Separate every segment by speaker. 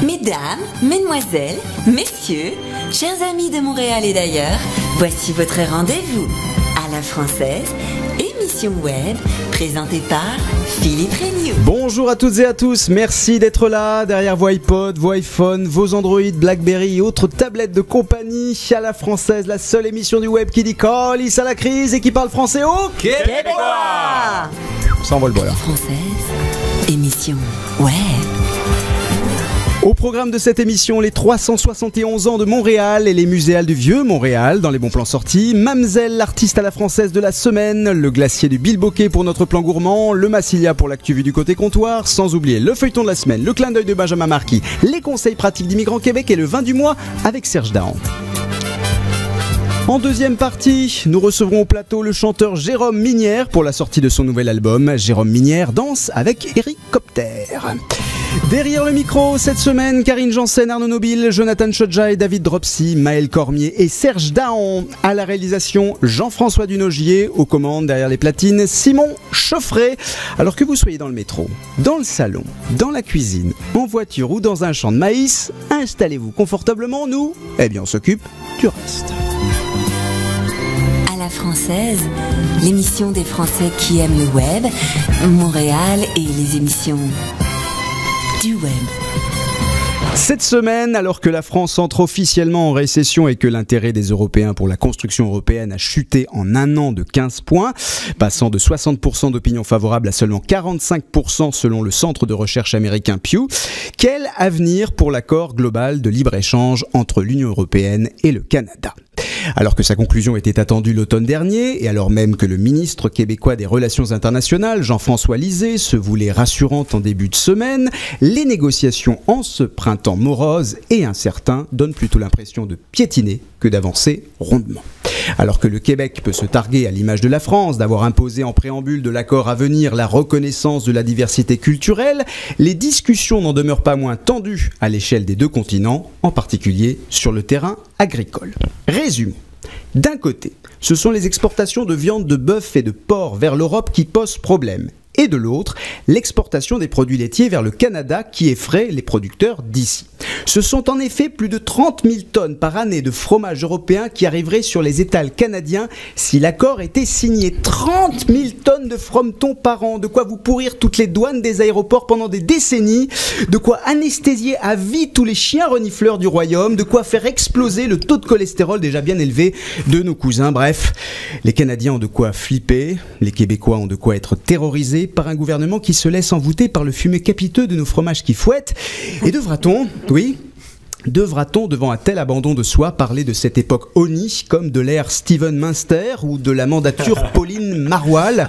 Speaker 1: Mesdames, mesdemoiselles, messieurs, chers amis de Montréal et d'ailleurs, voici votre rendez-vous à la française, émission web présentée par Philippe Regnault.
Speaker 2: Bonjour à toutes et à tous, merci d'être là derrière vos iPods, vos iPhones, vos Android, BlackBerry et autres tablettes de compagnie. À la française, la seule émission du web qui dit colis à la crise et qui parle français au Québécois. Ça envoie le bois là.
Speaker 1: Française, émission web.
Speaker 2: Au programme de cette émission, les 371 ans de Montréal et les muséales du Vieux Montréal dans les bons plans sortis, Mamzelle, l'artiste à la française de la semaine, le glacier du Bilboquet pour notre plan gourmand, le Massilia pour l'actu vue du côté comptoir, sans oublier le feuilleton de la semaine, le clin d'œil de Benjamin Marquis, les conseils pratiques d'Immigrants Québec et le vin du mois avec Serge Dahan. En deuxième partie, nous recevrons au plateau le chanteur Jérôme Minière pour la sortie de son nouvel album. Jérôme Minière danse avec Eric Copter. Derrière le micro, cette semaine, Karine Janssen, Arnaud Nobile, Jonathan Chodja et David Dropsy, Maël Cormier et Serge Dahan. À la réalisation, Jean-François Dunogier. Aux commandes, derrière les platines, Simon Chauffret. Alors que vous soyez dans le métro, dans le salon, dans la cuisine, en voiture ou dans un champ de maïs, installez-vous confortablement, nous, on s'occupe du reste.
Speaker 1: À la française, l'émission des Français qui aiment le web, Montréal et les émissions du web.
Speaker 2: Cette semaine, alors que la France entre officiellement en récession et que l'intérêt des Européens pour la construction européenne a chuté en un an de 15 points, passant de 60% d'opinion favorable à seulement 45% selon le centre de recherche américain Pew, quel avenir pour l'accord global de libre-échange entre l'Union européenne et le Canada ? Alors que sa conclusion était attendue l'automne dernier, et alors même que le ministre québécois des Relations internationales, Jean-François Lisée, se voulait rassurant en début de semaine, les négociations en ce printemps morose et incertain donnent plutôt l'impression de piétiner que d'avancer rondement. Alors que le Québec peut se targuer, à l'image de la France, d'avoir imposé en préambule de l'accord à venir la reconnaissance de la diversité culturelle, les discussions n'en demeurent pas moins tendues à l'échelle des deux continents, en particulier sur le terrain agricole. Résumons. D'un côté, ce sont les exportations de viande de bœuf et de porc vers l'Europe qui posent problème. Et de l'autre, l'exportation des produits laitiers vers le Canada qui effraie les producteurs d'ici. Ce sont en effet plus de 30 000 tonnes par année de fromage européen qui arriveraient sur les étals canadiens si l'accord était signé. 30 000 tonnes de frometon par an, de quoi vous pourrir toutes les douanes des aéroports pendant des décennies, de quoi anesthésier à vie tous les chiens renifleurs du royaume, de quoi faire exploser le taux de cholestérol déjà bien élevé de nos cousins. Bref, les Canadiens ont de quoi flipper, les Québécois ont de quoi être terrorisés par un gouvernement qui se laisse envoûter par le fumet capiteux de nos fromages qui fouettent. Et devra-t-on, devant un tel abandon de soi, parler de cette époque honnie comme de l'ère Steven Munster ou de la mandature Pauline Maroilles?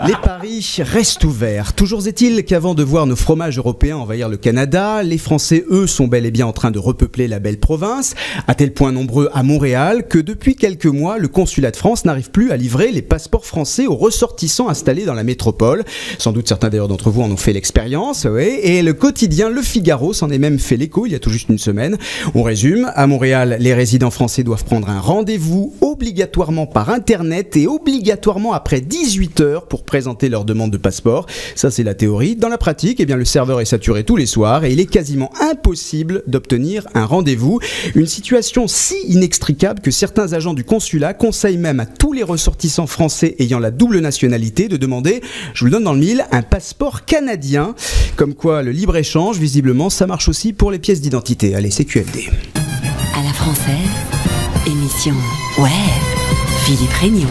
Speaker 2: Les paris restent ouverts. Toujours est-il qu'avant de voir nos fromages européens envahir le Canada, les Français, eux, sont bel et bien en train de repeupler la belle province, à tel point nombreux à Montréal que depuis quelques mois, le consulat de France n'arrive plus à livrer les passeports français aux ressortissants installés dans la métropole. Sans doute certains d'ailleurs d'entre vous en ont fait l'expérience, oui. Et le quotidien Le Figaro s'en est même fait l'écho il y a tout juste une semaine. On résume, à Montréal, les résidents français doivent prendre un rendez-vous obligatoirement par internet et obligatoirement après 18 heures pour présenter leur demande de passeport. Ça, c'est la théorie. Dans la pratique, le serveur est saturé tous les soirs et il est quasiment impossible d'obtenir un rendez-vous. Une situation si inextricable que certains agents du consulat conseillent même à tous les ressortissants français ayant la double nationalité de demander, je vous le donne dans le mille, un passeport canadien. Comme quoi, le libre-échange, visiblement, ça marche aussi pour les pièces d'identité. Allez, c'est QLD.
Speaker 1: À la française, émission web, Philippe Regnault.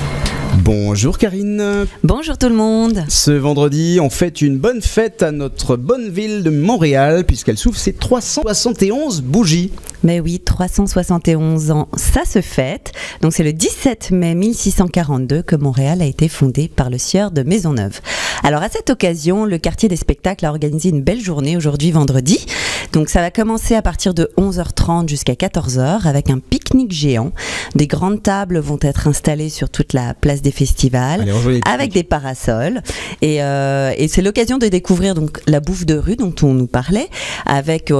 Speaker 2: Bonjour Karine.
Speaker 3: Bonjour tout le monde.
Speaker 2: Ce vendredi, on fête une bonne fête à notre bonne ville de Montréal puisqu'elle souffle ses 371 bougies.
Speaker 3: Mais oui, 371 ans, ça se fête. Donc c'est le 17 mai 1642 que Montréal a été fondé par le sieur de Maisonneuve. Alors à cette occasion, le quartier des spectacles a organisé une belle journée aujourd'hui vendredi. Donc ça va commencer à partir de 11h30 jusqu'à 14h avec un pique-nique géant. Des grandes tables vont être installées sur toute la place des festivals avec des parasols. Et c'est l'occasion de découvrir donc la bouffe de rue dont on nous parlait avec...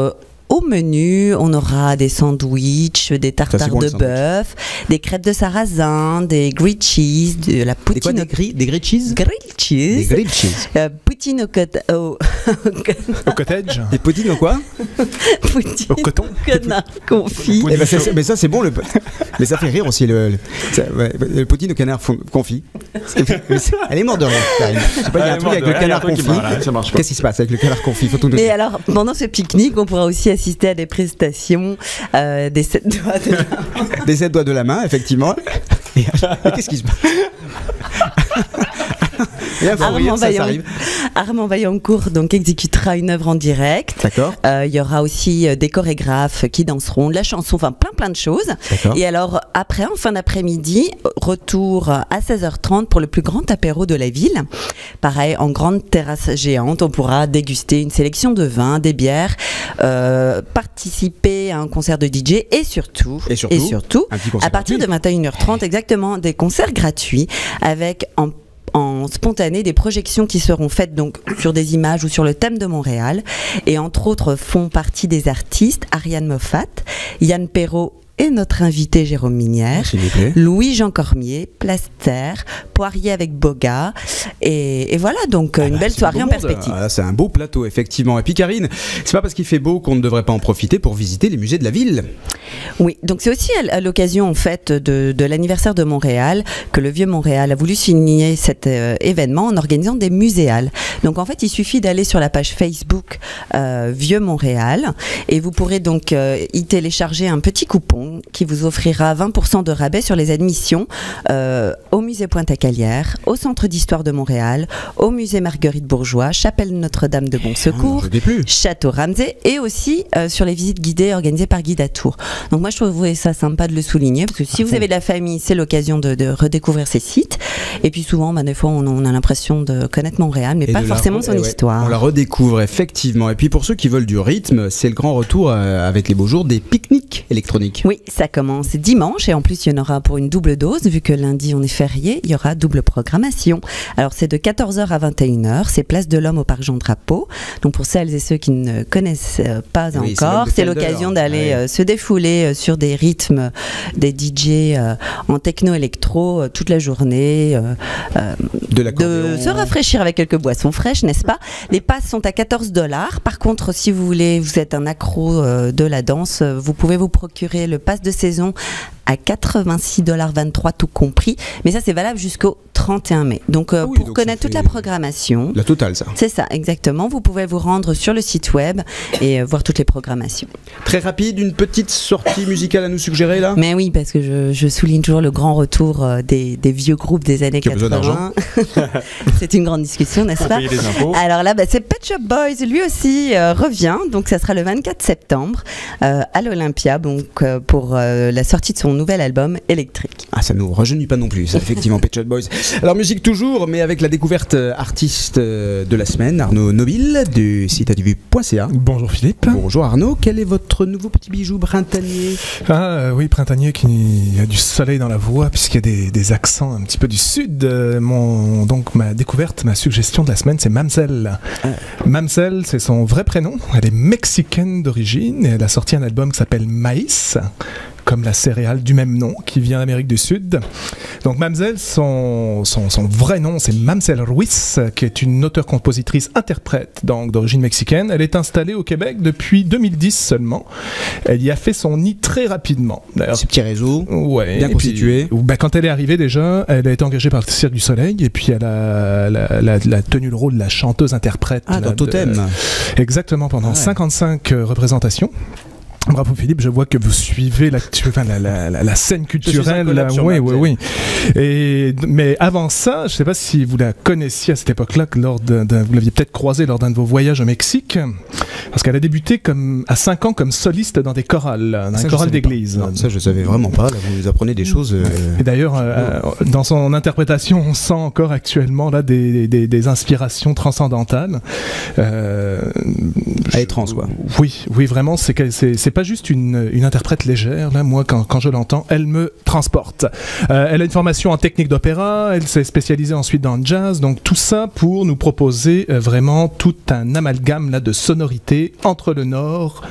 Speaker 3: Au menu, on aura des sandwichs, des tartares de bœuf, des crêpes de sarrasin, des grilled cheese, de la poutine.
Speaker 2: Des grilled cheese?
Speaker 3: Grilled cheese.
Speaker 2: Des grilled cheese.
Speaker 3: Poutine au
Speaker 4: Au cottage.
Speaker 2: Des poutines au quoi?
Speaker 3: Poutine
Speaker 4: Au coton.
Speaker 3: canard confit.
Speaker 2: Eh ben, mais ça c'est bon, mais ça fait rire aussi le poutine au canard confit. Elle est morte de rire, Karine. Je sais pas, il y a un truc avec le canard confit. Qu'est-ce qui se passe avec le canard confit? Faut tout nous
Speaker 3: Et
Speaker 2: dire.
Speaker 3: alors, pendant ce pique-nique, on pourra aussi assister à des prestations des 7 doigts de la main.
Speaker 2: Des 7 doigts de la main, effectivement. Et qu'est-ce qui se passe? Et un fou rire, ça arrive.
Speaker 3: Armand Vaillancourt donc exécutera une œuvre en direct.
Speaker 2: D'accord.
Speaker 3: Il y aura aussi des chorégraphes qui danseront, de la chanson, enfin plein de choses.
Speaker 2: D'accord.
Speaker 3: Et alors après, en fin d'après-midi, retour à 16h30 pour le plus grand apéro de la ville. Pareil, en grande terrasse géante, on pourra déguster une sélection de vins, des bières, participer à un concert de DJ et surtout
Speaker 2: un petit concert
Speaker 3: à partir de 21h30 exactement, des concerts gratuits avec en spontané des projections qui seront faites donc sur des images ou sur le thème de Montréal, et entre autres font partie des artistes Ariane Moffat, Yann Perrault et notre invité Jérôme Minière,
Speaker 2: s'il vous plaît.
Speaker 3: Louis-Jean Cormier, Plaster, Poirier avec Boga, et voilà donc une belle soirée en perspective.
Speaker 2: C'est un beau plateau, effectivement. Et puis Karine, c'est pas parce qu'il fait beau qu'on ne devrait pas en profiter pour visiter les musées de la ville.
Speaker 3: Oui, donc c'est aussi à l'occasion en fait de l'anniversaire de Montréal que le Vieux Montréal a voulu signer cet événement en organisant des muséales. Donc en fait, il suffit d'aller sur la page Facebook Vieux Montréal et vous pourrez donc y télécharger un petit coupon qui vous offrira 20% de rabais sur les admissions au musée Pointe-à-Calière, au Centre d'Histoire de Montréal, au musée Marguerite Bourgeois, Chapelle Notre-Dame de Bon Secours, Château Ramsay, et aussi sur les visites guidées organisées par Guide à Tours. Donc moi je trouvais ça sympa de le souligner, parce que si vous avez de la famille, c'est l'occasion de redécouvrir ces sites. Et puis souvent, des fois on a l'impression de connaître Montréal, mais pas forcément son histoire.
Speaker 2: On la redécouvre effectivement. Et puis pour ceux qui veulent du rythme, c'est le grand retour avec les beaux jours des pique-niques électroniques.
Speaker 3: Oui, ça commence dimanche, et en plus il y en aura pour une double dose, vu que lundi on est férié, il y aura double programmation. Alors c'est de 14h à 21h, c'est place de l'Homme au Parc Jean Drapeau. Donc pour celles et ceux qui ne connaissent pas encore, c'est l'occasion d'aller se défouler sur des rythmes, des DJ en techno-électro toute la journée, de se rafraîchir avec quelques boissons fraîches, n'est-ce pas? Les passes sont à 14$. Par contre, si vous êtes un accro de la danse, vous pouvez vous procurer le pass de saison à 86,23$ tout compris, mais ça c'est valable jusqu'au 31 mai. Donc pour connaître toute la programmation,
Speaker 2: la totale, ça.
Speaker 3: C'est ça, exactement. Vous pouvez vous rendre sur le site web et voir toutes les programmations.
Speaker 2: Très rapide, une petite sortie musicale à nous suggérer là?
Speaker 3: Mais oui, parce que je souligne toujours le grand retour des vieux groupes des années 80. C'est une grande discussion, n'est-ce pas? Alors là, c'est Pet Shop Boys, lui aussi revient, donc ça sera le 24 septembre à l'Olympia, donc pour la sortie de son nouvel album Électrique.
Speaker 2: Ah, ça nous rajeunit pas non plus, ça, effectivement, Pet Shop Boys. Alors musique toujours, mais avec la découverte artiste de la semaine, Arnaud Nobile du site advu.ca.
Speaker 4: Bonjour Philippe.
Speaker 2: Bonjour Arnaud, quel est votre nouveau petit bijou printanier?
Speaker 4: Oui, printanier qui a du soleil dans la voix, puisqu'il y a des accents un petit peu du sud. Donc ma découverte, ma suggestion de la semaine, c'est Mamselle. Mamselle, c'est son vrai prénom, elle est mexicaine d'origine et elle a sorti un album qui s'appelle Maïs, comme la céréale du même nom qui vient d'Amérique du Sud. Donc Mamselle, son vrai nom c'est Mamselle Ruiz, qui est une auteure-compositrice-interprète d'origine mexicaine. Elle est installée au Québec depuis 2010 seulement. Elle y a fait son nid très rapidement.
Speaker 2: Ce petit réseau,
Speaker 4: bien
Speaker 2: constitué.
Speaker 4: Quand elle est arrivée déjà, elle a été engagée par le Cirque du Soleil et puis elle a tenu le rôle de la chanteuse-interprète.
Speaker 2: Dans Totem.
Speaker 4: Exactement, pendant 55 représentations. Bravo Philippe, je vois que vous suivez la scène culturelle. Oui. Mais avant ça, je ne sais pas si vous la connaissiez à cette époque-là, vous l'aviez peut-être croisée lors d'un de vos voyages au Mexique, parce qu'elle a débuté à 5 ans comme soliste dans des chorales, dans un choral d'église.
Speaker 2: Ça je savais vraiment pas, là, vous nous apprenez des choses.
Speaker 4: Et d'ailleurs, dans son interprétation, on sent encore actuellement là des inspirations transcendantales.
Speaker 2: Elle est trans, quoi.
Speaker 4: Oui, vraiment, c'est pas juste une interprète légère. Là, moi, quand je l'entends, elle me transporte. Elle a une formation en technique d'opéra, elle s'est spécialisée ensuite dans le jazz, donc tout ça pour nous proposer vraiment tout un amalgame là, de sonorités entre le nord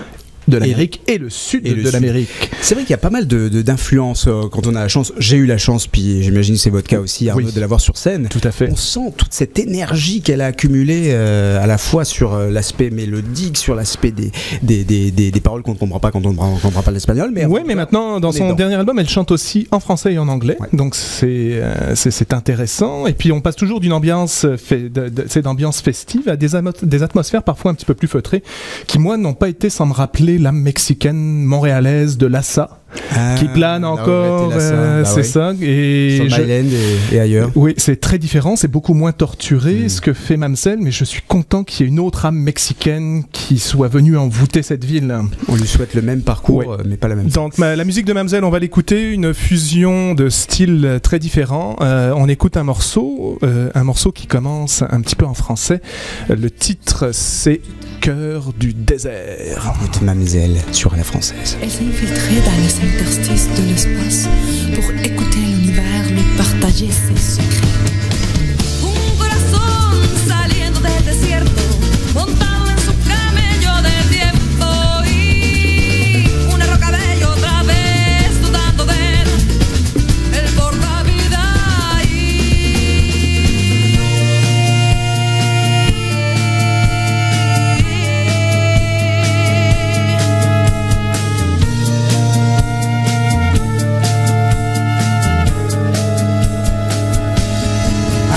Speaker 4: de l'Amérique et le sud de l'Amérique.
Speaker 2: C'est vrai qu'il y a pas mal d'influences quand on a la chance. J'ai eu la chance, puis j'imagine que c'est votre cas aussi, Arnaud, de la voir sur scène.
Speaker 4: Tout à fait.
Speaker 2: On sent toute cette énergie qu'elle a accumulée à la fois sur l'aspect mélodique, sur l'aspect des paroles qu'on ne comprend pas quand on ne comprend pas l'espagnol.
Speaker 4: Mais maintenant, dans son dernier album, elle chante aussi en français et en anglais. Ouais. Donc c'est intéressant. Et puis on passe toujours d'une ambiance, d'ambiance festive à des atmosphères parfois un petit peu plus feutrées, qui moi n'ont pas été sans me rappeler l'âme mexicaine montréalaise de Lassa. Qui plane encore, c'est ça. Et
Speaker 2: sur Myland et ailleurs.
Speaker 4: Oui, c'est très différent, c'est beaucoup moins torturé ce que fait Mamselle, mais je suis content qu'il y ait une autre âme mexicaine qui soit venue envoûter cette ville.
Speaker 2: On lui souhaite le même parcours, mais pas la même.
Speaker 4: Donc la musique de Mamselle, on va l'écouter, une fusion de styles très différents. On écoute un morceau qui commence un petit peu en français. Le titre, c'est Cœur du désert.
Speaker 2: Écoute Mamselle sur la française.
Speaker 5: Elle s'est infiltrée dans les interstices de l'espace pour écouter l'univers, lui partager ses secrets. Un corazón saliendo del desierto, montado en su camello del tiempo y una roca bella otra vez dudando de él portavida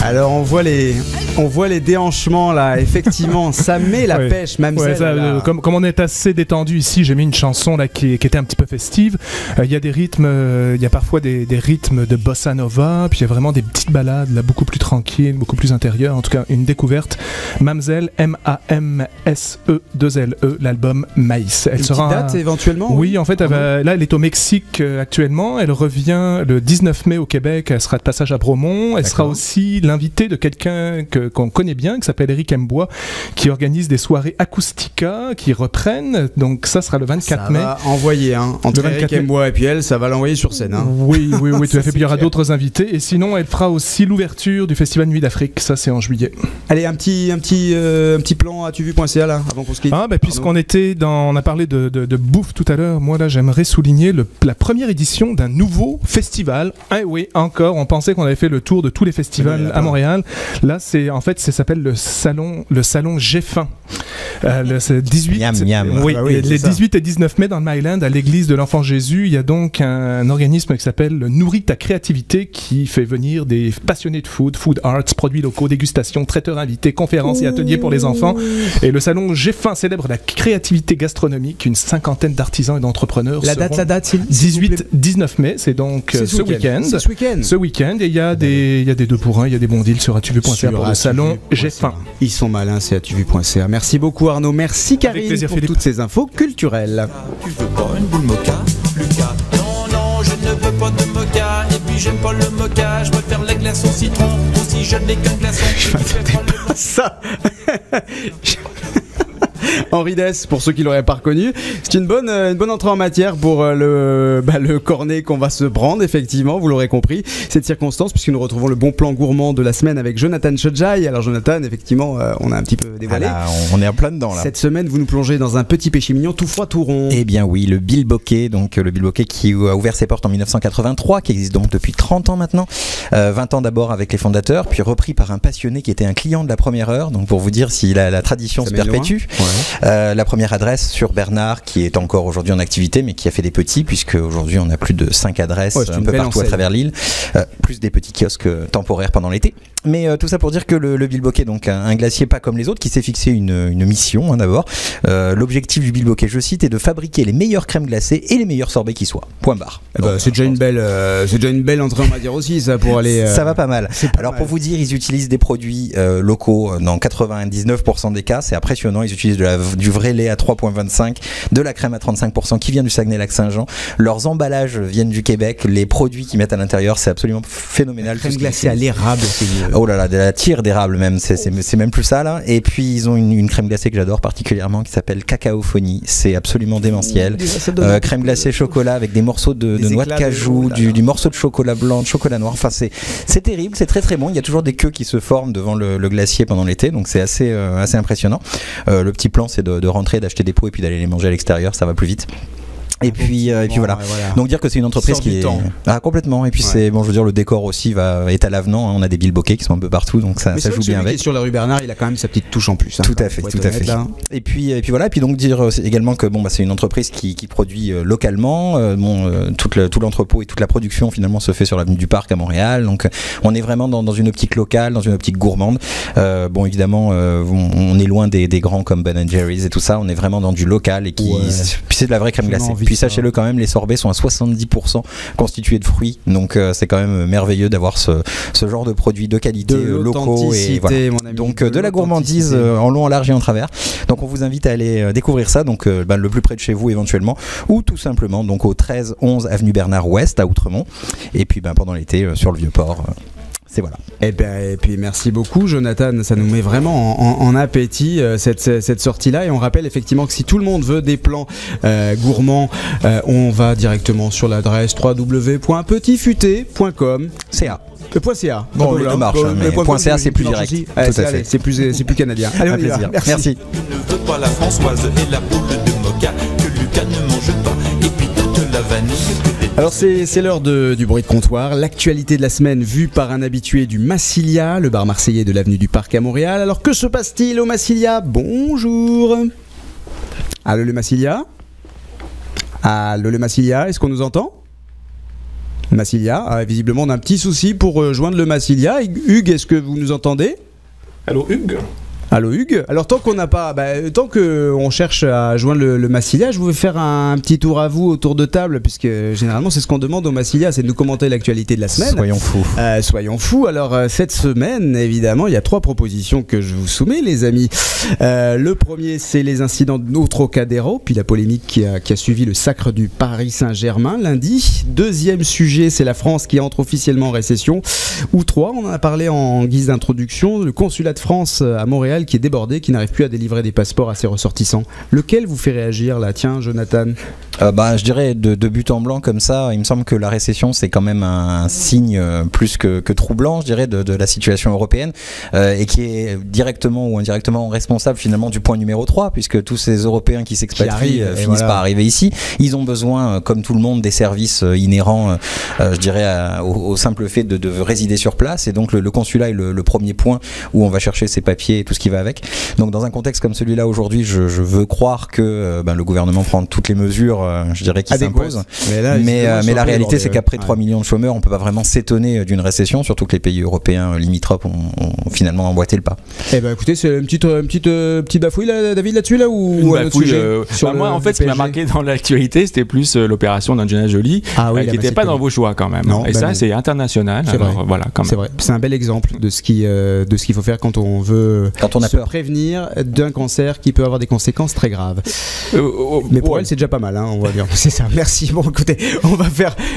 Speaker 2: Alors on voit les déhanchements là, effectivement, ça met la pêche, Mamselle.
Speaker 4: Comme on est assez détendu ici, j'ai mis une chanson là qui était un petit peu festive. Il y a des rythmes, il y a parfois des rythmes de bossa nova, puis il y a vraiment des petites ballades là, beaucoup plus tranquilles, beaucoup plus intérieures. En tout cas, une découverte. Mamselle, M-A-M-S-E-2-L-E, l'album Maïs.
Speaker 2: Elle sera date éventuellement.
Speaker 4: Oui, en fait, là, elle est au Mexique actuellement. Elle revient le 19 mai au Québec. Elle sera de passage à Bromont. Elle sera aussi l'invitée de quelqu'un qu'on connaît bien, qui s'appelle Eric Mbois, qui organise des soirées Acoustica qui reprennent. Donc ça sera le 24 mai.
Speaker 2: Ça va envoyer, entre Eric Mbois et puis elle, ça va l'envoyer sur scène.
Speaker 4: Oui, tout à fait. Puis il y aura d'autres invités. Et sinon, elle fera aussi l'ouverture du Festival Nuit d'Afrique. Ça, c'est en juillet.
Speaker 2: Allez, un petit plan à tuvu.ca là, avant qu'on se quitte.
Speaker 4: Puisqu'on on a parlé de bouffe tout à l'heure, moi là, j'aimerais souligner la première édition d'un nouveau festival. Ah oui, encore, on pensait qu'on avait fait le tour de tous les festivals à Montréal. Là, ça s'appelle le salon Géfin. Le 18, les 18 et 19 mai dans le Myland, à l'église de l'Enfant Jésus, il y a donc un organisme qui s'appelle Nourris ta créativité, qui fait venir des passionnés de food arts, produits locaux, dégustations, traiteurs invités, conférences et ateliers pour les enfants. Et le salon Géfin célèbre la créativité gastronomique. Une cinquantaine d'artisans et d'entrepreneurs.
Speaker 2: La date, c'est
Speaker 4: 18-19 mai, c'est donc ce week-end. Ce week-end, et il y a des 2 pour 1, il y a des bons deals sur atuvu.ca pour le salon Géfin.
Speaker 2: Ils sont malins, c'est atuvu.ca. Merci beaucoup Arnaud, merci Karine pour
Speaker 4: Philippe.
Speaker 2: Toutes ces infos culturelles.
Speaker 6: Tu veux pas une boule mocha, Lucas? Non, je ne veux pas de mocha. Et puis j'aime pas le mocha, je préfère les glaçons citron. Aussi je n'ai qu'un glaçon.
Speaker 2: Je m'attendais pas à ça. Henri Dess, pour ceux qui l'auraient pas reconnu, c'est une bonne entrée en matière pour le cornet qu'on va se prendre, effectivement, vous l'aurez compris, cette circonstance, puisque nous retrouvons le bon plan gourmand de la semaine avec Jonathan Chodjai. Alors Jonathan, effectivement, on a un petit peu dévoilé.
Speaker 7: On est en plein dedans là.
Speaker 2: Cette semaine, vous nous plongez dans un petit péché mignon tout froid, tout rond.
Speaker 7: Eh bien oui, le bilboquet, donc le bilboquet qui a ouvert ses portes en 1983, qui existe donc depuis 30 ans maintenant, 20 ans d'abord avec les fondateurs, puis repris par un passionné qui était un client de la première heure, donc pour vous dire si la tradition se perpétue. La première adresse sur Bernard, qui est encore aujourd'hui en activité, mais qui a fait des petits, puisque aujourd'hui on a plus de 5 adresses un peu partout à travers l'île, plus des petits kiosques temporaires pendant l'été. Mais tout ça pour dire que le bilboquet, donc un glacier pas comme les autres, qui s'est fixé une mission d'abord. L'objectif du bilboquet, je cite, est de fabriquer les meilleures crèmes glacées et les meilleurs sorbets qui soient. Point barre.
Speaker 2: C'est déjà une belle entrée, on va dire aussi, ça, pour aller.
Speaker 7: Ça va pas mal. Alors pour vous dire, ils utilisent des produits locaux dans 99% des cas. C'est impressionnant. Ils utilisent du vrai lait à 3,25, de la crème à 35% qui vient du Saguenay-Lac-Saint-Jean. Leurs emballages viennent du Québec. Les produits qu'ils mettent à l'intérieur, c'est absolument phénoménal.
Speaker 2: Crème glacée à l'érable, c'est
Speaker 7: oh là là, de la tire d'érable même, c'est même plus ça là. Et puis ils ont une crème glacée que j'adore particulièrement qui s'appelle Cacaophonie. C'est absolument démentiel. Crème glacée chocolat avec des morceaux de noix de cajou, du morceau de chocolat blanc, de chocolat noir. Enfin c'est terrible, c'est très très bon. Il y a toujours des queues qui se forment devant le glacier pendant l'été, donc c'est assez impressionnant. Le petit plan, c'est de rentrer, d'acheter des pots et puis d'aller les manger à l'extérieur, ça va plus vite. Et puis voilà. Donc dire que c'est une entreprise qui est complètement. Et puis c'est bon, je veux dire, le décor aussi est à l'avenant. On a des bilboquets qui sont un peu partout, donc ça joue bien avec.
Speaker 2: Qui est sur la rue Bernard, il a quand même sa petite touche en plus.
Speaker 7: Tout à fait. Et puis voilà. Et puis donc dire également que c'est une entreprise qui produit localement. Tout l'entrepôt et toute la production finalement se fait sur l'avenue du Parc à Montréal. Donc on est vraiment dans une optique locale, dans une optique gourmande. Bon évidemment, on est loin des grands comme Ben & Jerry's et tout ça. On est vraiment dans du local et puis c'est de la vraie crème glacée. Puis sachez-le quand même, les sorbets sont à 70% constitués de fruits, donc c'est quand même merveilleux d'avoir ce genre de produits de qualité locaux et voilà. Mon ami, donc de la gourmandise en long, en large et en travers. Donc on vous invite à aller découvrir ça, donc le plus près de chez vous éventuellement, ou tout simplement donc au 13-11 avenue Bernard Ouest à Outremont, et puis pendant l'été sur le Vieux-Port. C'est voilà.
Speaker 2: Et puis merci beaucoup Jonathan, ça nous met vraiment en appétit cette sortie-là, et on rappelle effectivement que si tout le monde veut des plans gourmands, on va directement sur l'adresse www.petitfuté.com.
Speaker 7: .ca.
Speaker 2: Bon,
Speaker 7: les deux marches, mais .ca c'est plus direct.
Speaker 2: C'est plus canadien. Allez, on y va.
Speaker 7: Merci.
Speaker 6: Je ne veux pas la Françoise et la boule de Moka que Lucas ne mange pas, et puis toute la vanille.
Speaker 2: Alors c'est l'heure du bruit de comptoir, l'actualité de la semaine vue par un habitué du Massilia, le bar marseillais de l'avenue du Parc à Montréal. Alors que se passe-t-il au Massilia? Bonjour. Allô le Massilia? Est-ce qu'on nous entend? Massilia, visiblement on a un petit souci pour joindre le Massilia. Hugues, est-ce que vous nous entendez?
Speaker 4: Allô Hugues?
Speaker 2: Allô Hugues. Alors tant qu'on cherche à joindre le Massilia, je voulais faire un petit tour à vous autour de table, puisque généralement c'est ce qu'on demande au Massilia, c'est de nous commenter l'actualité de la semaine. Soyons fous. Alors cette semaine, évidemment, il y a 3 propositions que je vous soumets, les amis. Le premier, c'est les incidents de Trocadéro, puis la polémique qui a suivi le sacre du Paris Saint-Germain lundi. Deuxième sujet, c'est la France qui entre officiellement en récession. Ou 3, on en a parlé en guise d'introduction, le consulat de France à Montréal qui est débordé, qui n'arrive plus à délivrer des passeports à ses ressortissants. Lequel vous fait réagir là? Tiens, Jonathan.
Speaker 7: Je dirais de but en blanc comme ça, il me semble que la récession c'est quand même un signe plus que troublant, je dirais, de la situation européenne, et qui est directement ou indirectement responsable finalement du point numéro 3, puisque tous ces Européens qui s'expatrient finissent par arriver ici. Ils ont besoin, comme tout le monde, des services inhérents, je dirais, au simple fait de résider sur place, et donc le consulat est le premier point où on va chercher ses papiers et tout ce qui va avec. Donc dans un contexte comme celui-là aujourd'hui, je veux croire que le gouvernement prend toutes les mesures, je dirais, qui s'imposent. Mais la réalité, c'est qu'après 3 millions de chômeurs, on peut pas vraiment s'étonner d'une récession, surtout que les pays européens limitrophes ont finalement emboîté le pas.
Speaker 2: Eh ben écoutez, c'est une petite bafouille là, David, là-dessus là, ou
Speaker 8: une bafouille, moi en fait ce qui m'a marqué dans l'actualité, c'était plus l'opération d'Angelina Jolie, qui n'était pas dans vos choix quand même. Non, et ça c'est international.
Speaker 2: C'est vrai.
Speaker 8: Voilà,
Speaker 2: c'est vrai. C'est un bel exemple de ce qu'il faut faire quand on veut se prévenir d'un cancer qui peut avoir des conséquences très graves. Mais pour elle, c'est déjà pas mal, on va dire. C'est ça. Merci. Bon, écoutez,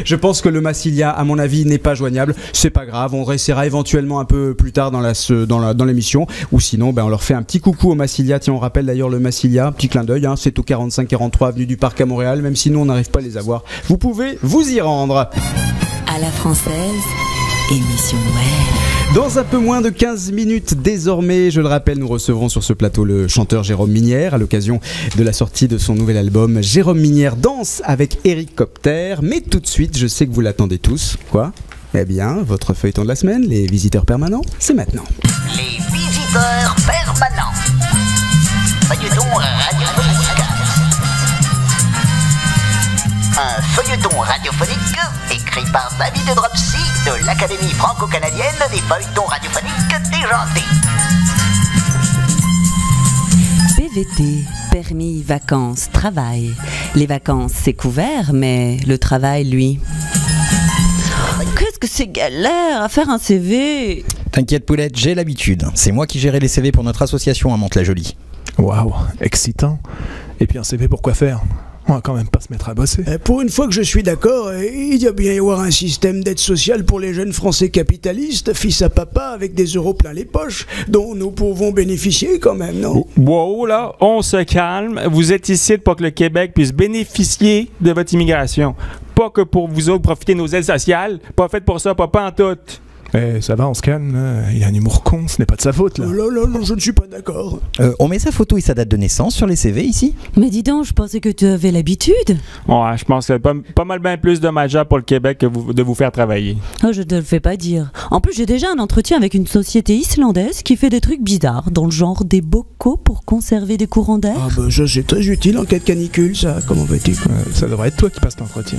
Speaker 2: je pense que le Massilia, à mon avis, n'est pas joignable. C'est pas grave. On essaiera éventuellement un peu plus tard dans l'émission. Ou sinon, on leur fait un petit coucou au Massilia. Tiens, on rappelle d'ailleurs le Massilia. Petit clin d'œil. C'est au 45-43 avenue du Parc à Montréal. Même si nous, on n'arrive pas à les avoir. Vous pouvez vous y rendre.
Speaker 1: À la française, émission web.
Speaker 2: Dans un peu moins de 15 minutes désormais, je le rappelle, nous recevrons sur ce plateau le chanteur Jérôme Minière à l'occasion de la sortie de son nouvel album Jérôme Minière danse avec Eric Copter. Mais tout de suite, je sais que vous l'attendez tous. Quoi? Eh bien, votre feuilleton de la semaine, les visiteurs permanents, c'est maintenant.
Speaker 9: Les visiteurs permanents. Feuilleton radiophonique. Un feuilleton radiophonique écrit par David Dropsy de l'Académie franco-canadienne des feuilletons radiophoniques déjantés.
Speaker 3: PVT, permis, vacances, travail. Les vacances, c'est couvert, mais le travail, lui... Qu'est-ce que c'est galère à faire un CV?
Speaker 7: T'inquiète Poulette, j'ai l'habitude. C'est moi qui gérais les CV pour notre association à Mantes-la-Jolie.
Speaker 4: Waouh, excitant. Et puis un CV pour quoi faire? On va quand même pas se mettre à bosser.
Speaker 10: Pour une fois que je suis d'accord, il doit bien y avoir un système d'aide sociale pour les jeunes Français capitalistes, fils à papa, avec des euros plein les poches, dont nous pouvons bénéficier quand même, non?
Speaker 8: Wow, là, on se calme. Vous êtes ici pour que le Québec puisse bénéficier de votre immigration. Pas que pour vous autres profiter de nos aides sociales. Pas fait pour ça, pas en tout.
Speaker 4: Ça va, on se calme. Il a un humour con, ce n'est pas de sa faute, là.
Speaker 10: Oh là, je ne suis pas d'accord.
Speaker 7: On met sa photo et sa date de naissance sur les CV ici?
Speaker 3: Mais dis donc, je pensais que tu avais l'habitude.
Speaker 8: Ouais, je pense que c'est pas mal bien plus dommageable pour le Québec que de vous faire travailler.
Speaker 3: Oh, je te le fais pas dire. En plus, j'ai déjà un entretien avec une société islandaise qui fait des trucs bizarres, dans le genre des bocaux pour conserver des courants d'air.
Speaker 10: Ah bah ça c'est très utile en cas de canicule, ça. Comment vas-tu?
Speaker 4: Ça devrait être toi qui passe l'entretien.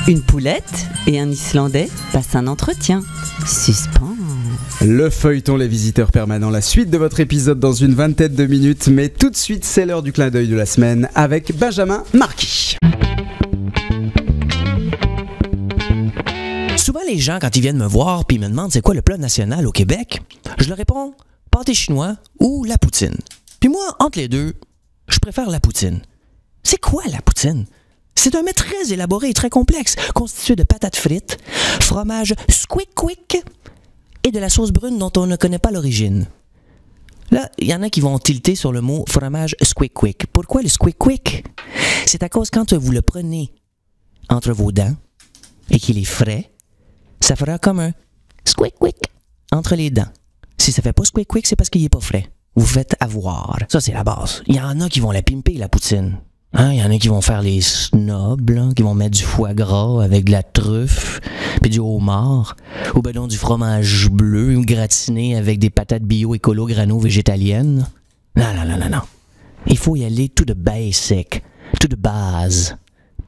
Speaker 3: Une poulette et un Islandais passent un entretien. Suspens.
Speaker 2: Le feuilleton Les Visiteurs Permanents, la suite de votre épisode dans une vingtaine de minutes. Mais tout de suite, c'est l'heure du clin d'œil de la semaine avec Benjamin Marquis.
Speaker 11: Souvent, les gens, quand ils viennent me voir puis me demandent c'est quoi le plat national au Québec, je leur réponds pâté chinois ou la poutine. Puis moi, entre les deux, je préfère la poutine. C'est quoi la poutine? C'est un mets très élaboré et très complexe, constitué de patates frites, fromage squick-quick et de la sauce brune dont on ne connaît pas l'origine. Là, il y en a qui vont tilter sur le mot fromage squick-quick. Pourquoi le squick-quick? C'est à cause quand vous le prenez entre vos dents et qu'il est frais, ça fera comme un squick-quick entre les dents. Si ça fait pas squick-quick, c'est parce qu'il est pas frais. Vous faites avoir. Ça, c'est la base. Il y en a qui vont la pimper, la poutine. Il y en a qui vont faire les snobs, là, qui vont mettre du foie gras avec de la truffe, puis du homard, ou ben non, du fromage bleu gratiné avec des patates bio écolo grano végétaliennes. Non. Il faut y aller tout de basic, tout de base.